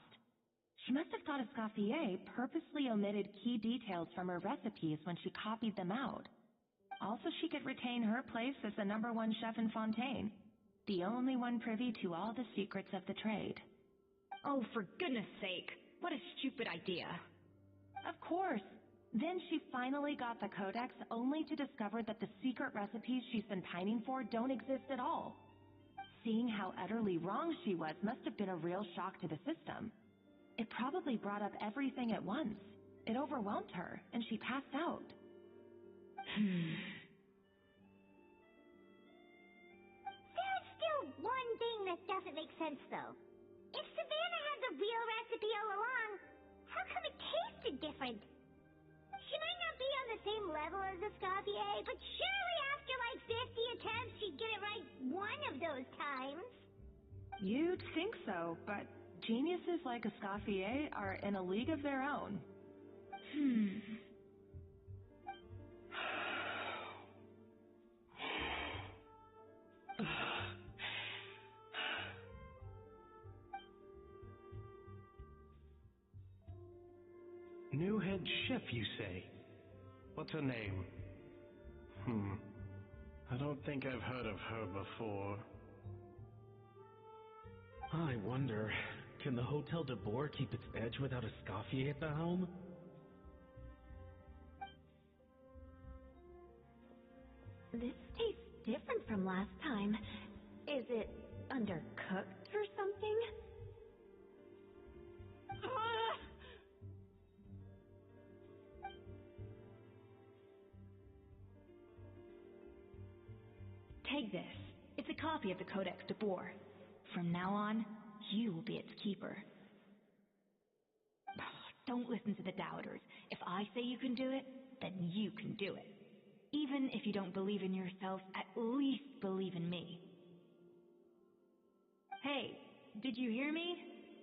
She must have thought Escoffier purposely omitted key details from her recipes when she copied them out. Also, she could retain her place as the #1 chef in Fontaine, the only one privy to all the secrets of the trade. Oh, for goodness sake, what a stupid idea. Of course. Then she finally got the codex only to discover that the secret recipes she's been pining for don't exist at all. Seeing how utterly wrong she was must have been a real shock to the system. It probably brought up everything at once. It overwhelmed her, and she passed out. There's still one thing that doesn't make sense, though. If Savannah had the real recipe all along, how come it tasted different? She might not be on the same level as Escoffier, but surely after like 50 attempts, she'd get it right one of those times. You'd think so, but geniuses like Escoffier are in a league of their own. New head chef, you say? What's her name? I don't think I've heard of her before. I wonder, can the Hotel de Boer keep its edge without Escoffier at the helm? This tastes different from last time. Is it undercooked or something? Take this. It's a copy of the Codex de Boer. From now on, you will be its keeper. Don't listen to the doubters. If I say you can do it, then you can do it. Even if you don't believe in yourself, at least believe in me. Hey, did you hear me?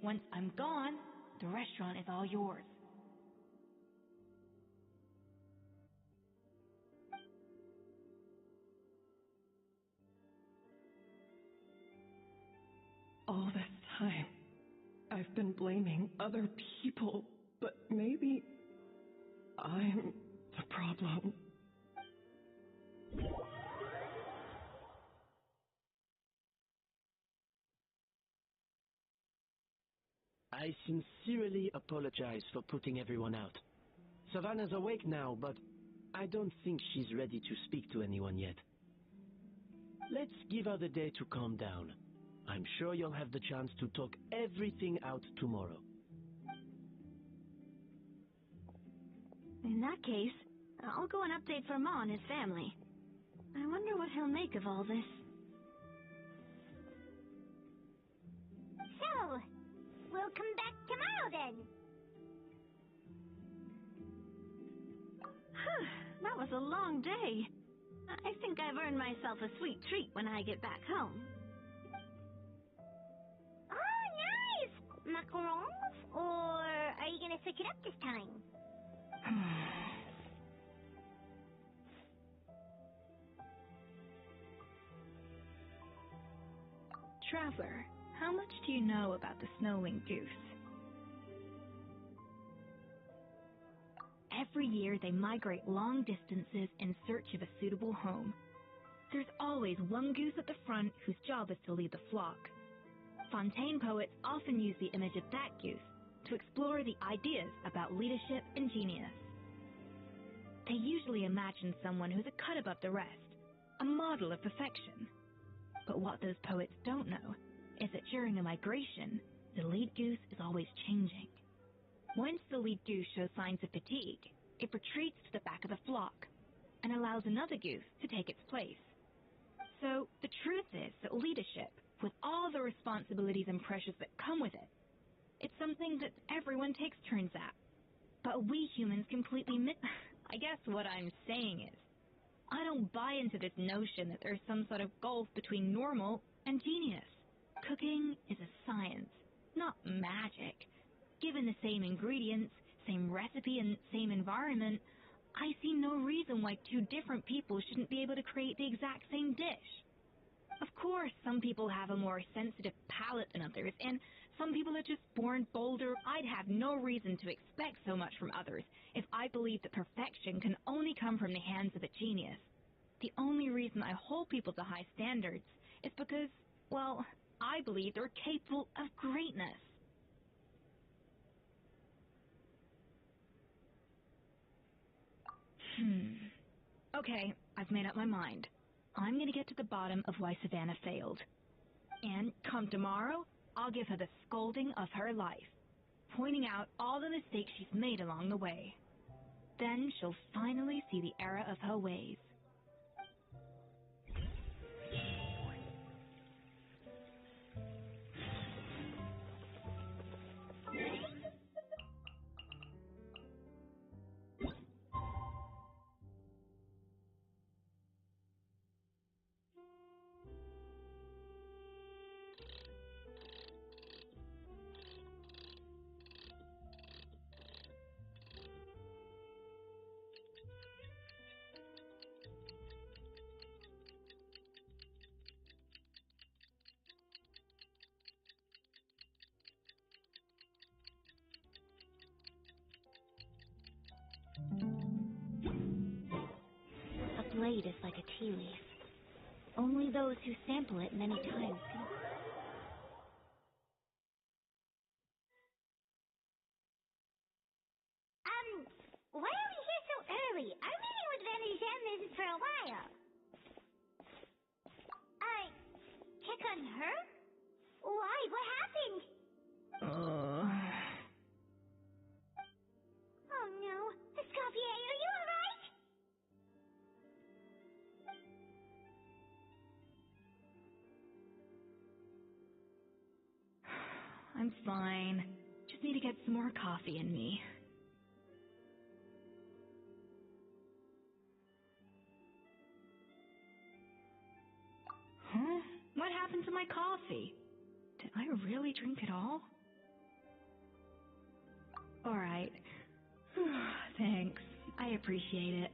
Once I'm gone, the restaurant is all yours. All this time, I've been blaming other people, but maybe I'm the problem. I sincerely apologize for putting everyone out. Savannah's awake now, but I don't think she's ready to speak to anyone yet. Let's give her the day to calm down. I'm sure you'll have the chance to talk everything out tomorrow. In that case, I'll go and update for Ma and his family. I wonder what he'll make of all this. So, we'll come back tomorrow then. That was a long day. I think I've earned myself a sweet treat when I get back home. Oh, nice! Macarons? Or are you gonna switch it up this time? Traveler, how much do you know about the snow-winged goose? Every year they migrate long distances in search of a suitable home. There's always one goose at the front whose job is to lead the flock. Fontaine poets often use the image of that goose to explore the ideas about leadership and genius. They usually imagine someone who's a cut above the rest, a model of perfection. But what those poets don't know is that during a migration, the lead goose is always changing. Once the lead goose shows signs of fatigue, it retreats to the back of the flock and allows another goose to take its place. So the truth is that leadership, with all the responsibilities and pressures that come with it, it's something that everyone takes turns at. But we humans completely I guess what I'm saying is, I don't buy into this notion that there's some sort of gulf between normal and genius. Cooking is a science, not magic. Given the same ingredients, same recipe, and same environment, I see no reason why two different people shouldn't be able to create the exact same dish. Of course, some people have a more sensitive palate than others, and some people are just born bolder. I'd have no reason to expect so much from others if I believed that perfection can only come from the hands of a genius. The only reason I hold people to high standards is because, well, I believe they're capable of greatness. Okay, I've made up my mind. I'm gonna get to the bottom of why Savannah failed. And come tomorrow, I'll give her the scolding of her life, pointing out all the mistakes she's made along the way. Then she'll finally see the error of her ways. A blade is like a tea leaf. Only those who sample it many times can... Why are we here so early? Our meeting with Van isn't for a while. check on her? Why? What happened? Oh no. Escoffier, are you alright? I'm fine. Just need to get some more coffee in me. Huh? What happened to my coffee? Did I really drink it all? Alright. Thanks. I appreciate it.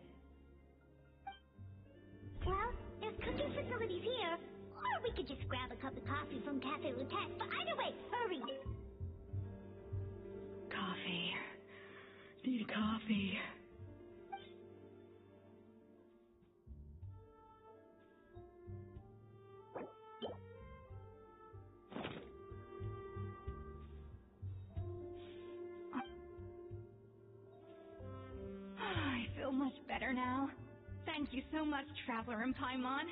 Well, there's cooking facilities here. Or we could just grab a cup of coffee from Cafe Lutette. But either way, hurry. Coffee. Need coffee. I feel much better now. Thank you so much, Traveler and Paimon.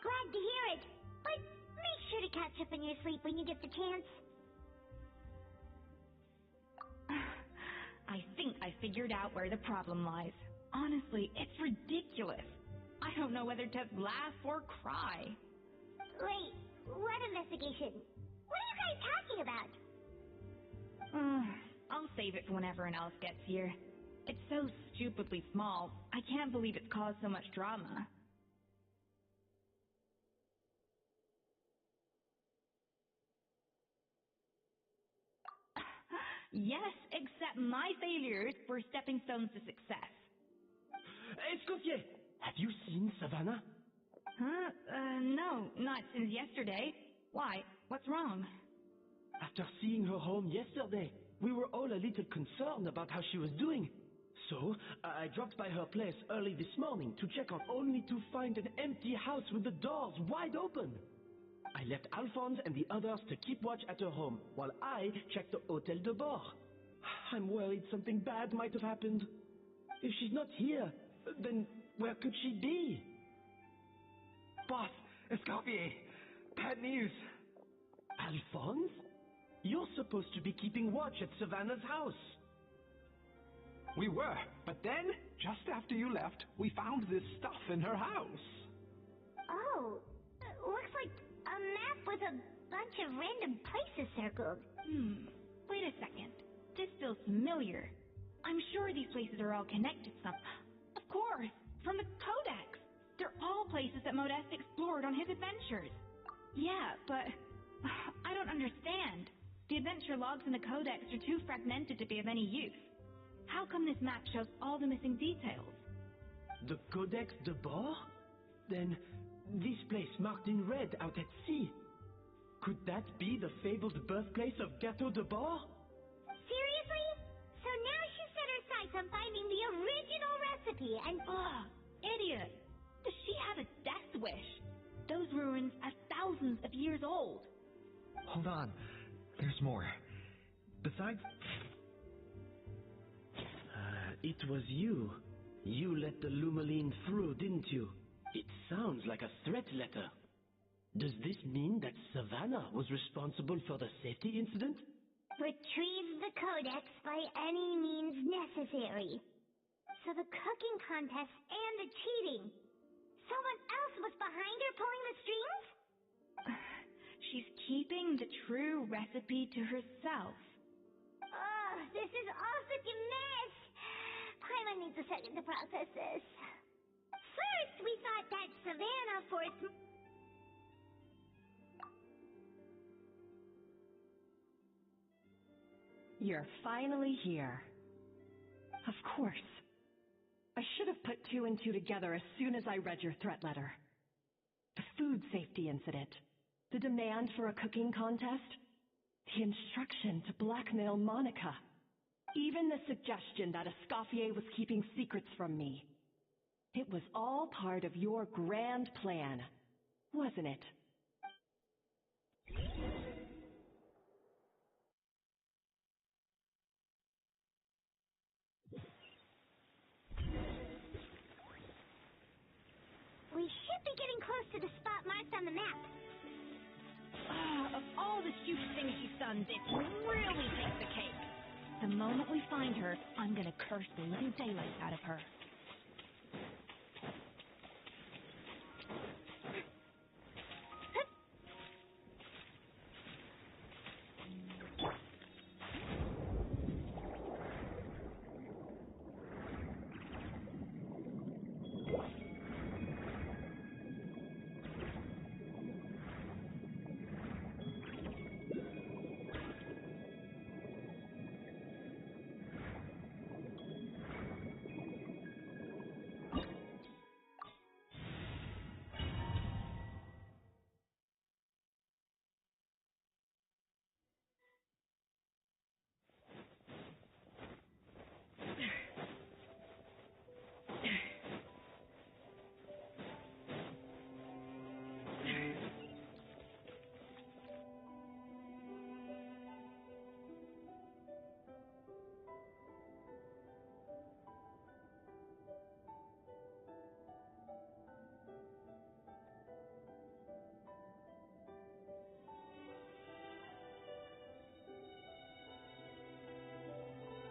Glad to hear it. But make sure to catch up on your sleep when you get the chance. I think I figured out where the problem lies. Honestly, it's ridiculous. I don't know whether to laugh or cry. Wait, what investigation? What are you guys talking about? I'll save it for when everyone else gets here. It's so stupidly small. I can't believe it's caused so much drama. Yes, except my failures were stepping stones to success. Escoffier, have you seen Savannah? Huh? No, not since yesterday. Why? What's wrong? After seeing her home yesterday, we were all a little concerned about how she was doing. So, I dropped by her place early this morning to check on, only to find an empty house with the doors wide open. I left Alphonse and the others to keep watch at her home, while I checked the Hotel de Bord. I'm worried something bad might have happened. If she's not here, then where could she be? Boss, Escoffier, bad news. Alphonse? You're supposed to be keeping watch at Savannah's house. We were, but then, just after you left, we found this stuff in her house. Oh, looks like a map with a bunch of random places circled. Wait a second. This feels familiar. I'm sure these places are all connected somehow. Of course, from the Codex. They're all places that Modeste explored on his adventures. Yeah, but I don't understand. The adventure logs in the Codex are too fragmented to be of any use. How come this map shows all the missing details? The Codex de Bord? Then, this place marked in red out at sea. Could that be the fabled birthplace of Gâteau de Bord? Seriously? So now she set her sights on finding the original recipe and... Idiot! Does she have a death wish? Those ruins are thousands of years old. Hold on. There's more. Besides... It was you. You let the Lumaline through, didn't you? It sounds like a threat letter. Does this mean that Savannah was responsible for the safety incident? Retrieve the Codex by any means necessary. So the cooking contest and the cheating. Someone else was behind her pulling the strings? She's keeping the true recipe to herself. Oh, this is all such a mess. Paimon needs a second to process this. First, we thought that Savannah forced... You're finally here. Of course. I should have put two and two together as soon as I read your threat letter. The food safety incident. The demand for a cooking contest. The instruction to blackmail Monica. Even the suggestion that Escoffier was keeping secrets from me. It was all part of your grand plan, wasn't it? We close to the spot marked on the map. Of all the stupid things she's done, this really takes the cake. The moment we find her, I'm gonna curse the living daylights out of her.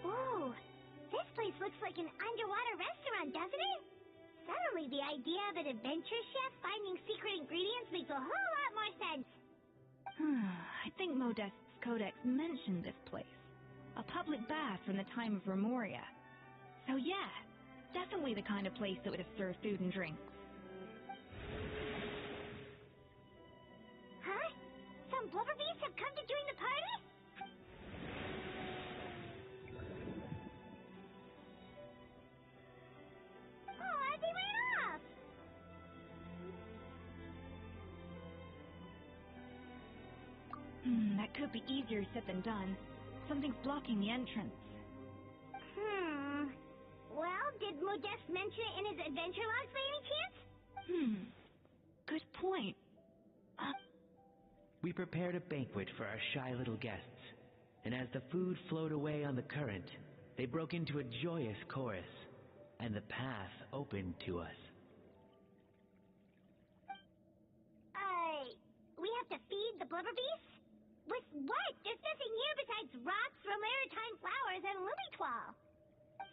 Whoa, this place looks like an underwater restaurant, doesn't it? Suddenly, the idea of an adventure chef finding secret ingredients makes a whole lot more sense. I think Modest's codex mentioned this place. A public bath from the time of Remoria. So yeah, definitely the kind of place that would have served food and drinks. Huh? Some blubber beasts have come to join the party? Oh, they ran off! That could be easier said than done. Something's blocking the entrance. Well, did Modeste mention it in his adventure logs by any chance? Good point. We prepared a banquet for our shy little guests, and as the food flowed away on the current, they broke into a joyous chorus, and the path opened to us. We have to feed the blubber beasts? With what? There's nothing here besides rocks, maritime flowers, and lumitoil.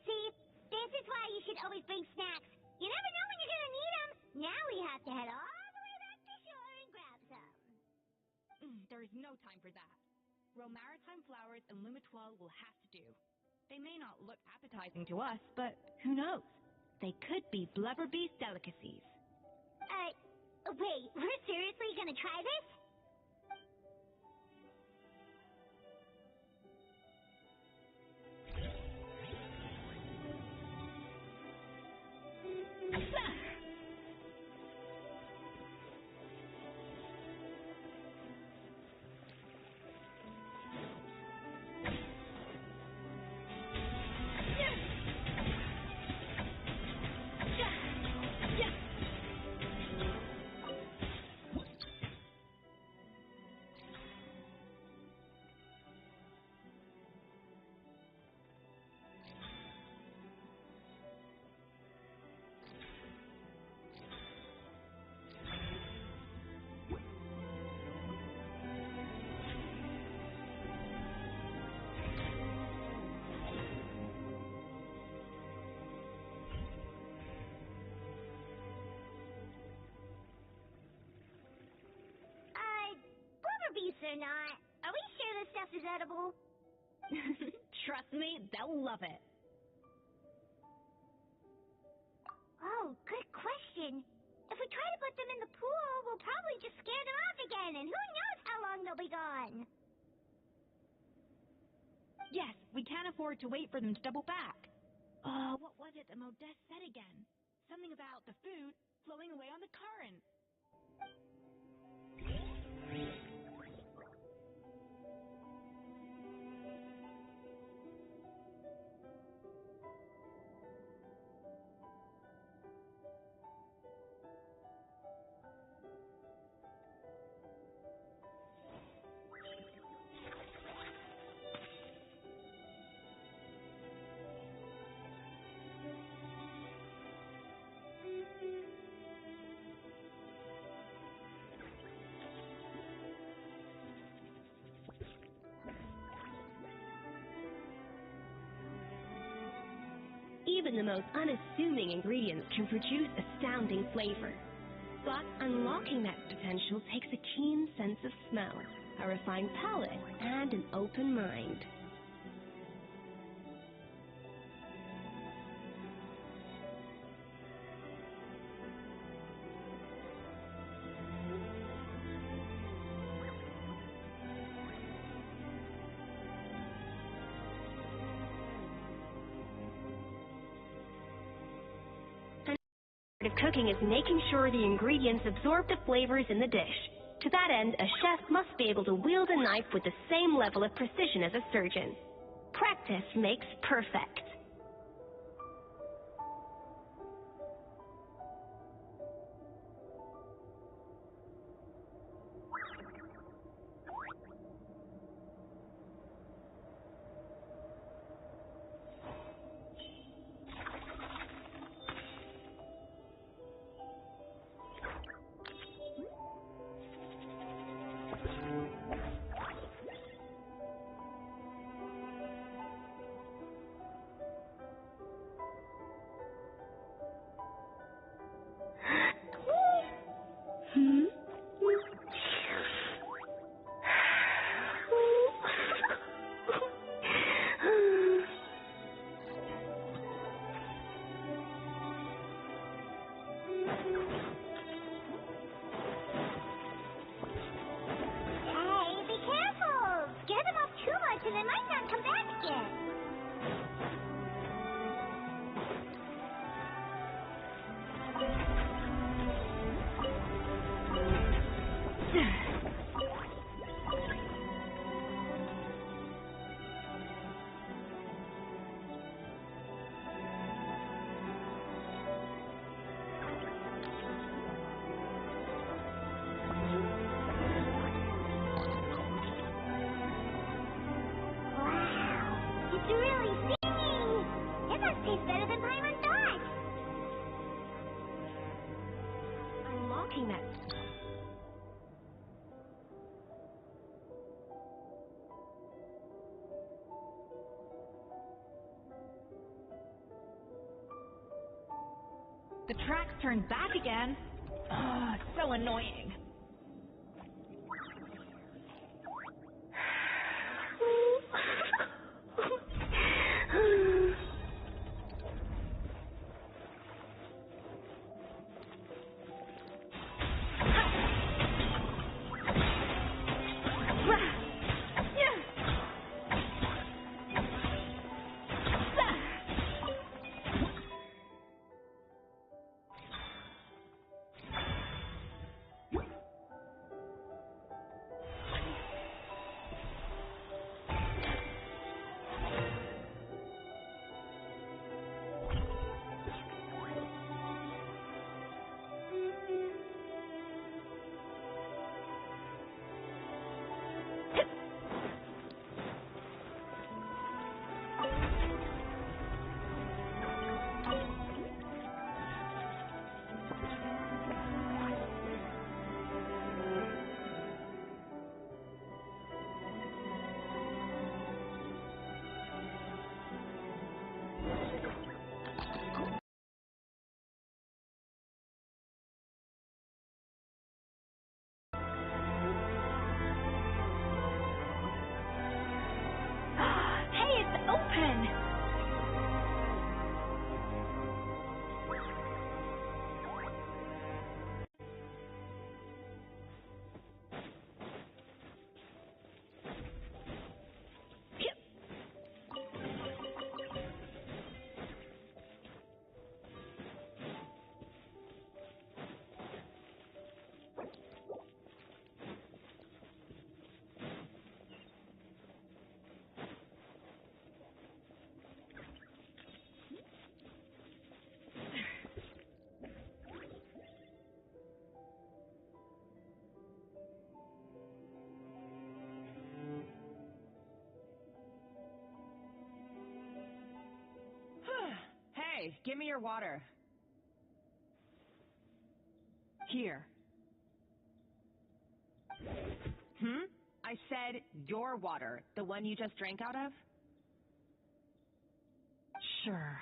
See, this is why you should always bring snacks. You never know when you're gonna need them. Now we have to head all the way back to shore and grab some. There's no time for that. Maritime flowers and lumitoil will have to do. They may not look appetizing to us, but who knows? They could be blubber beast delicacies. Wait, we're seriously gonna try this? Or not. Are we sure this stuff is edible? Trust me, they'll love it. Oh, good question. If we try to put them in the pool, we'll probably just scare them off again, and who knows how long they'll be gone. Yes, we can't afford to wait for them to double back. What was it that Modeste said again? Something about the food flowing away on the current. Even the most unassuming ingredients can produce astounding flavor. But unlocking that potential takes a keen sense of smell, a refined palate, and an open mind. Of cooking is making sure the ingredients absorb the flavors in the dish. To that end, a chef must be able to wield a knife with the same level of precision as a surgeon. Practice makes perfect. The track's turned back again. Ugh, so annoying. Hey, give me your water. Here. I said your water, the one you just drank out of? Sure.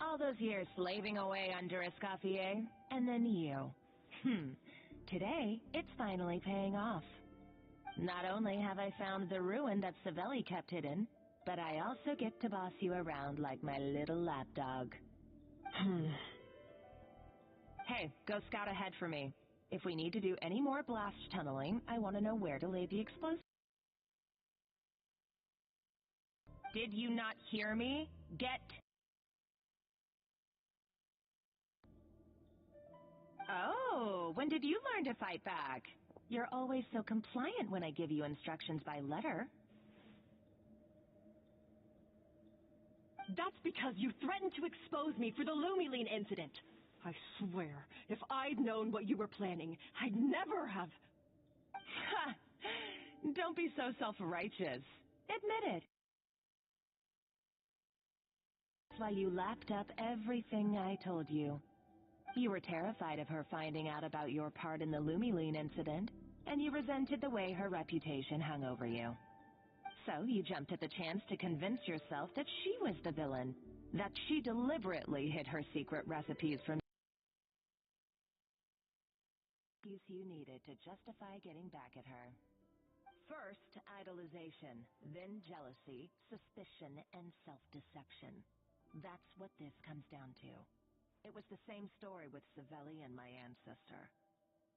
All those years slaving away under Escoffier, and then you. Today, it's finally paying off. Not only have I found the ruin that Savelli kept hidden, but I also get to boss you around like my little lapdog. Hey, go scout ahead for me. If we need to do any more blast tunneling, I want to know where to lay the explosives. Did you not hear me? Get... Oh, when did you learn to fight back? You're always so compliant when I give you instructions by letter. That's because you threatened to expose me for the Lumiline incident. I swear, if I'd known what you were planning, I'd never have... Ha! Don't be so self-righteous. Admit it. That's why you lapped up everything I told you. You were terrified of her finding out about your part in the Lumiline incident, and you resented the way her reputation hung over you. So you jumped at the chance to convince yourself that she was the villain, that she deliberately hid her secret recipes from you needed to justify getting back at her. First, idolization, then jealousy, suspicion, and self-deception. That's what this comes down to. It was the same story with Savelli and my ancestor.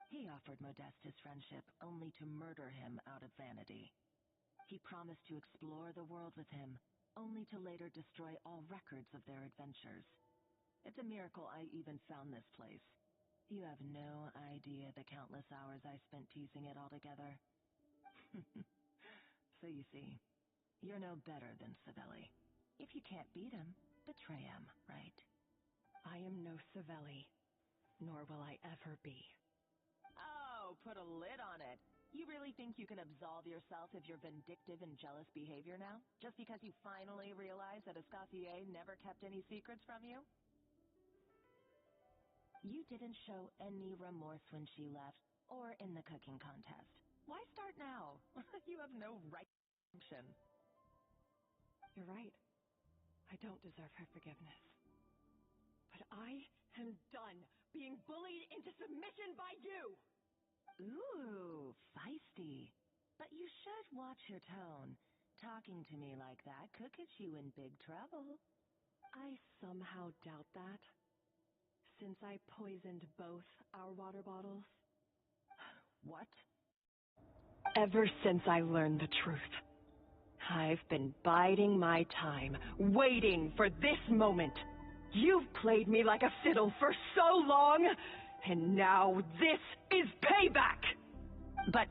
He offered Modeste his friendship only to murder him out of vanity. He promised to explore the world with him, only to later destroy all records of their adventures. It's a miracle I even found this place. You have no idea the countless hours I spent piecing it all together. So you see, you're no better than Savelli. If you can't beat him, betray him, right? I am no Savelli, nor will I ever be. Oh, put a lid on it. You really think you can absolve yourself of your vindictive and jealous behavior now? Just because you finally realized that Escoffier never kept any secrets from you? You didn't show any remorse when she left, or in the cooking contest. Why start now? You have no right to. You're right. I don't deserve her forgiveness. But I am done being bullied into submission by you! Ooh, feisty. But you should watch your tone. Talking to me like that could get you in big trouble. I somehow doubt that, since I poisoned both our water bottles. What? Ever since I learned the truth, I've been biding my time, waiting for this moment. You've played me like a fiddle for so long, and now this is payback! But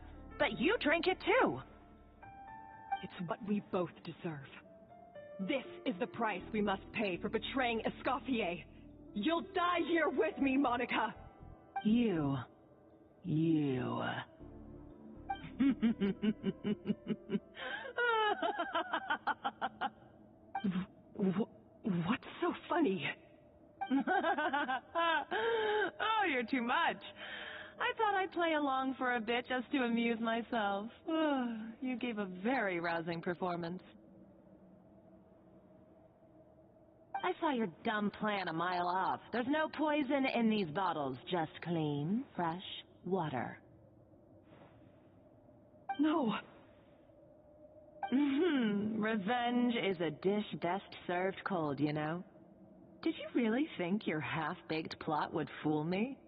you drink it too! It's what we both deserve. This is the price we must pay for betraying Escoffier. You'll die here with me, Monica! You. What's so funny? Oh, you're too much. I thought I'd play along for a bit just to amuse myself. You gave a very rousing performance. I saw your dumb plan a mile off. There's no poison in these bottles, just clean, fresh water. No. Revenge is a dish best served cold, you know. Did you really think your half-baked plot would fool me?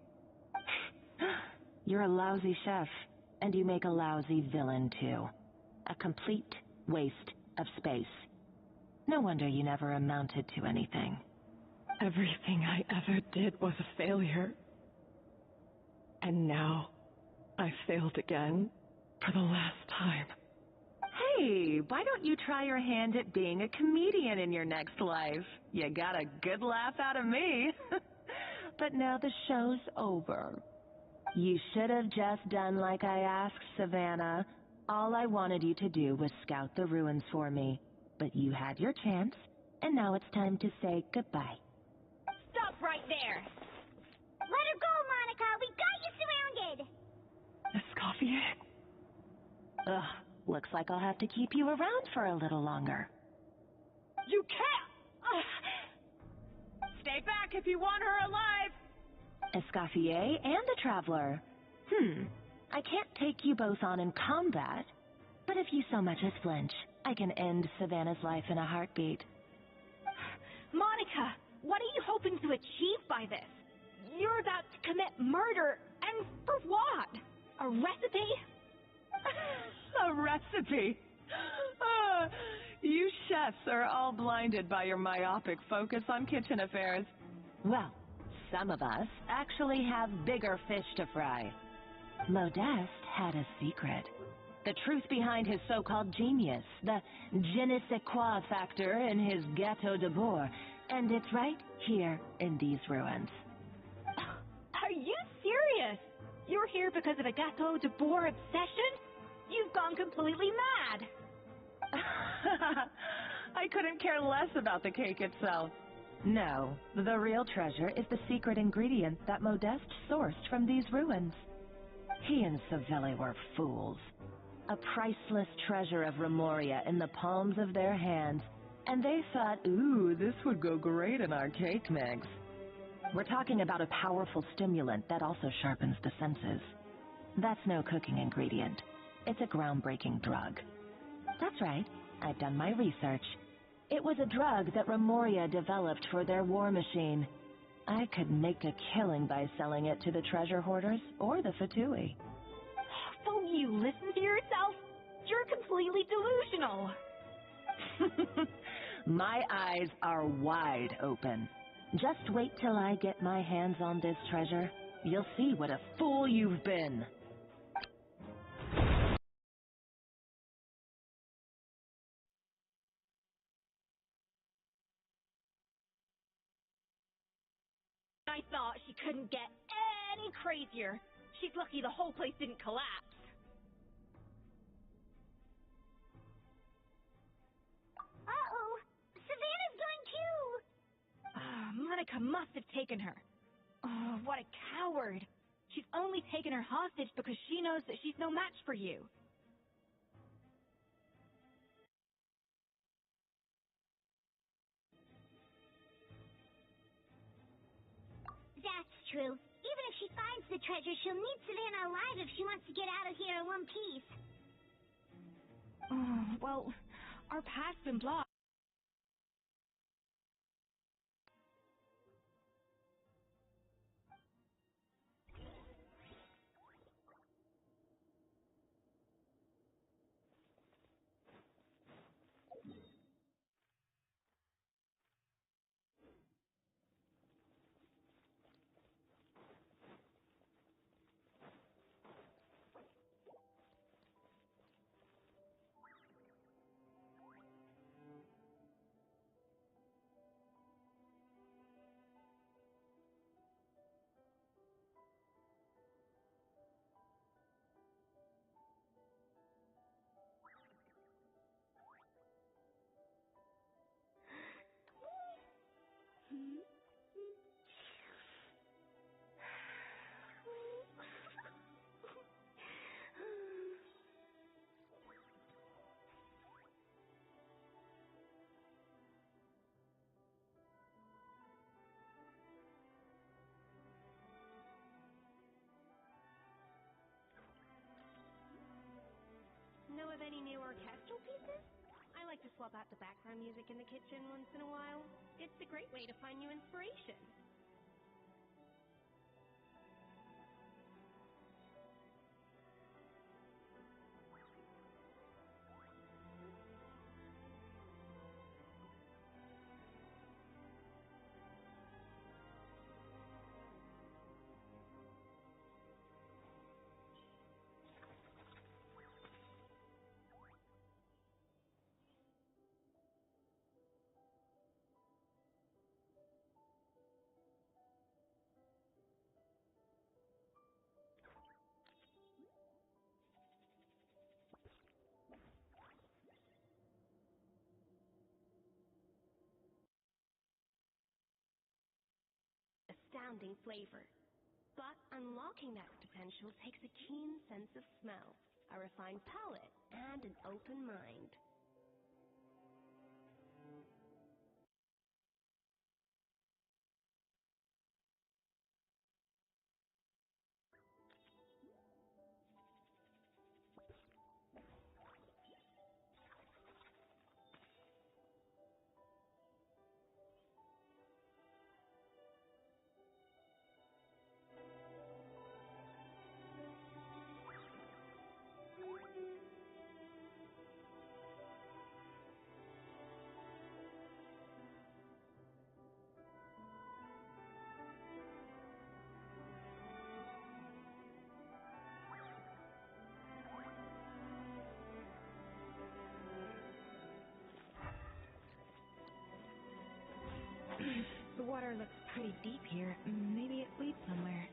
You're a lousy chef, and you make a lousy villain, too. A complete waste of space. No wonder you never amounted to anything. Everything I ever did was a failure. And now, I failed again, for the last time. Hey, why don't you try your hand at being a comedian in your next life? You got a good laugh out of me. But now the show's over. You should have just done like I asked, Savannah. All I wanted you to do was scout the ruins for me. But you had your chance, and now it's time to say goodbye. Stop right there! Let her go, Monica! We got you surrounded! Escoffier? Ugh, Looks like I'll have to keep you around for a little longer. You can't! Stay back if you want her alive! Escoffier and the Traveler. I can't take you both on in combat, but if you so much as flinch, I can end Savannah's life in a heartbeat. Monica, what are you hoping to achieve by this? You're about to commit murder, and for what? A recipe? A recipe? You chefs are all blinded by your myopic focus on kitchen affairs. Well, some of us actually have bigger fish to fry. Modeste had a secret. The truth behind his so-called genius, the je ne sais quoi factor in his Gâteau de Bourg, and it's right here in these ruins. Are you serious? You're here because of a Gâteau de Bourg obsession? You've gone completely mad! I couldn't care less about the cake itself. No, the real treasure is the secret ingredient that Modeste sourced from these ruins. He and Savelli were fools. A priceless treasure of Remoria in the palms of their hands, and they thought, ooh, this would go great in our cake mix. We're talking about a powerful stimulant that also sharpens the senses. That's no cooking ingredient. It's a groundbreaking drug. That's right, I've done my research. It was a drug that Remoria developed for their war machine. I could make a killing by selling it to the treasure hoarders or the Fatui. Don't you listen to yourself? You're completely delusional. My eyes are wide open. Just wait till I get my hands on this treasure. You'll see what a fool you've been. I thought she couldn't get any crazier. She's lucky the whole place didn't collapse. Uh-oh! Savannah's gone too! Monica must have taken her. Oh, what a coward. She's only taken her hostage because she knows that she's no match for you. That's true. Even if she finds the treasure, she'll need Savannah alive if she wants to get out of here in one piece. Oh, well, our path's been blocked. Know of any new orchestral pieces? I like to swap out the background music in the kitchen once in a while. It's a great way to find new inspiration. Astounding flavor. But unlocking that potential takes a keen sense of smell, a refined palate, and and an open mind. The water looks pretty deep here. Maybe it leads somewhere.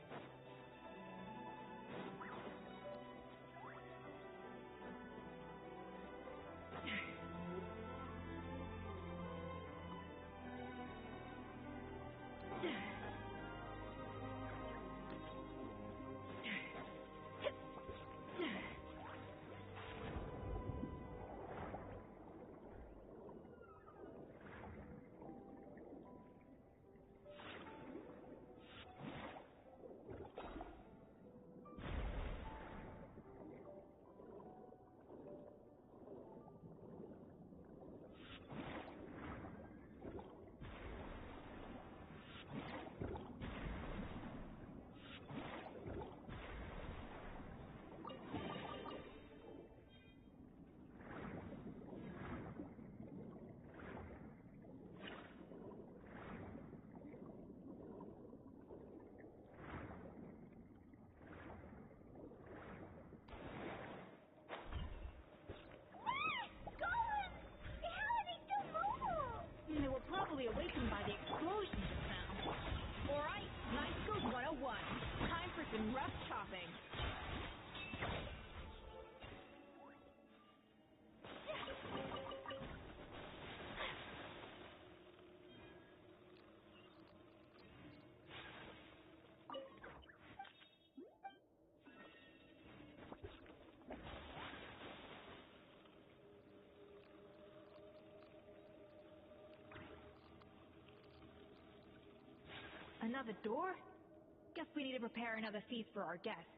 They were probably awakened by the explosion just now. Alright, Night Skills 101. Time for some rough chopping. Another door? Guess we need to prepare another feast for our guests.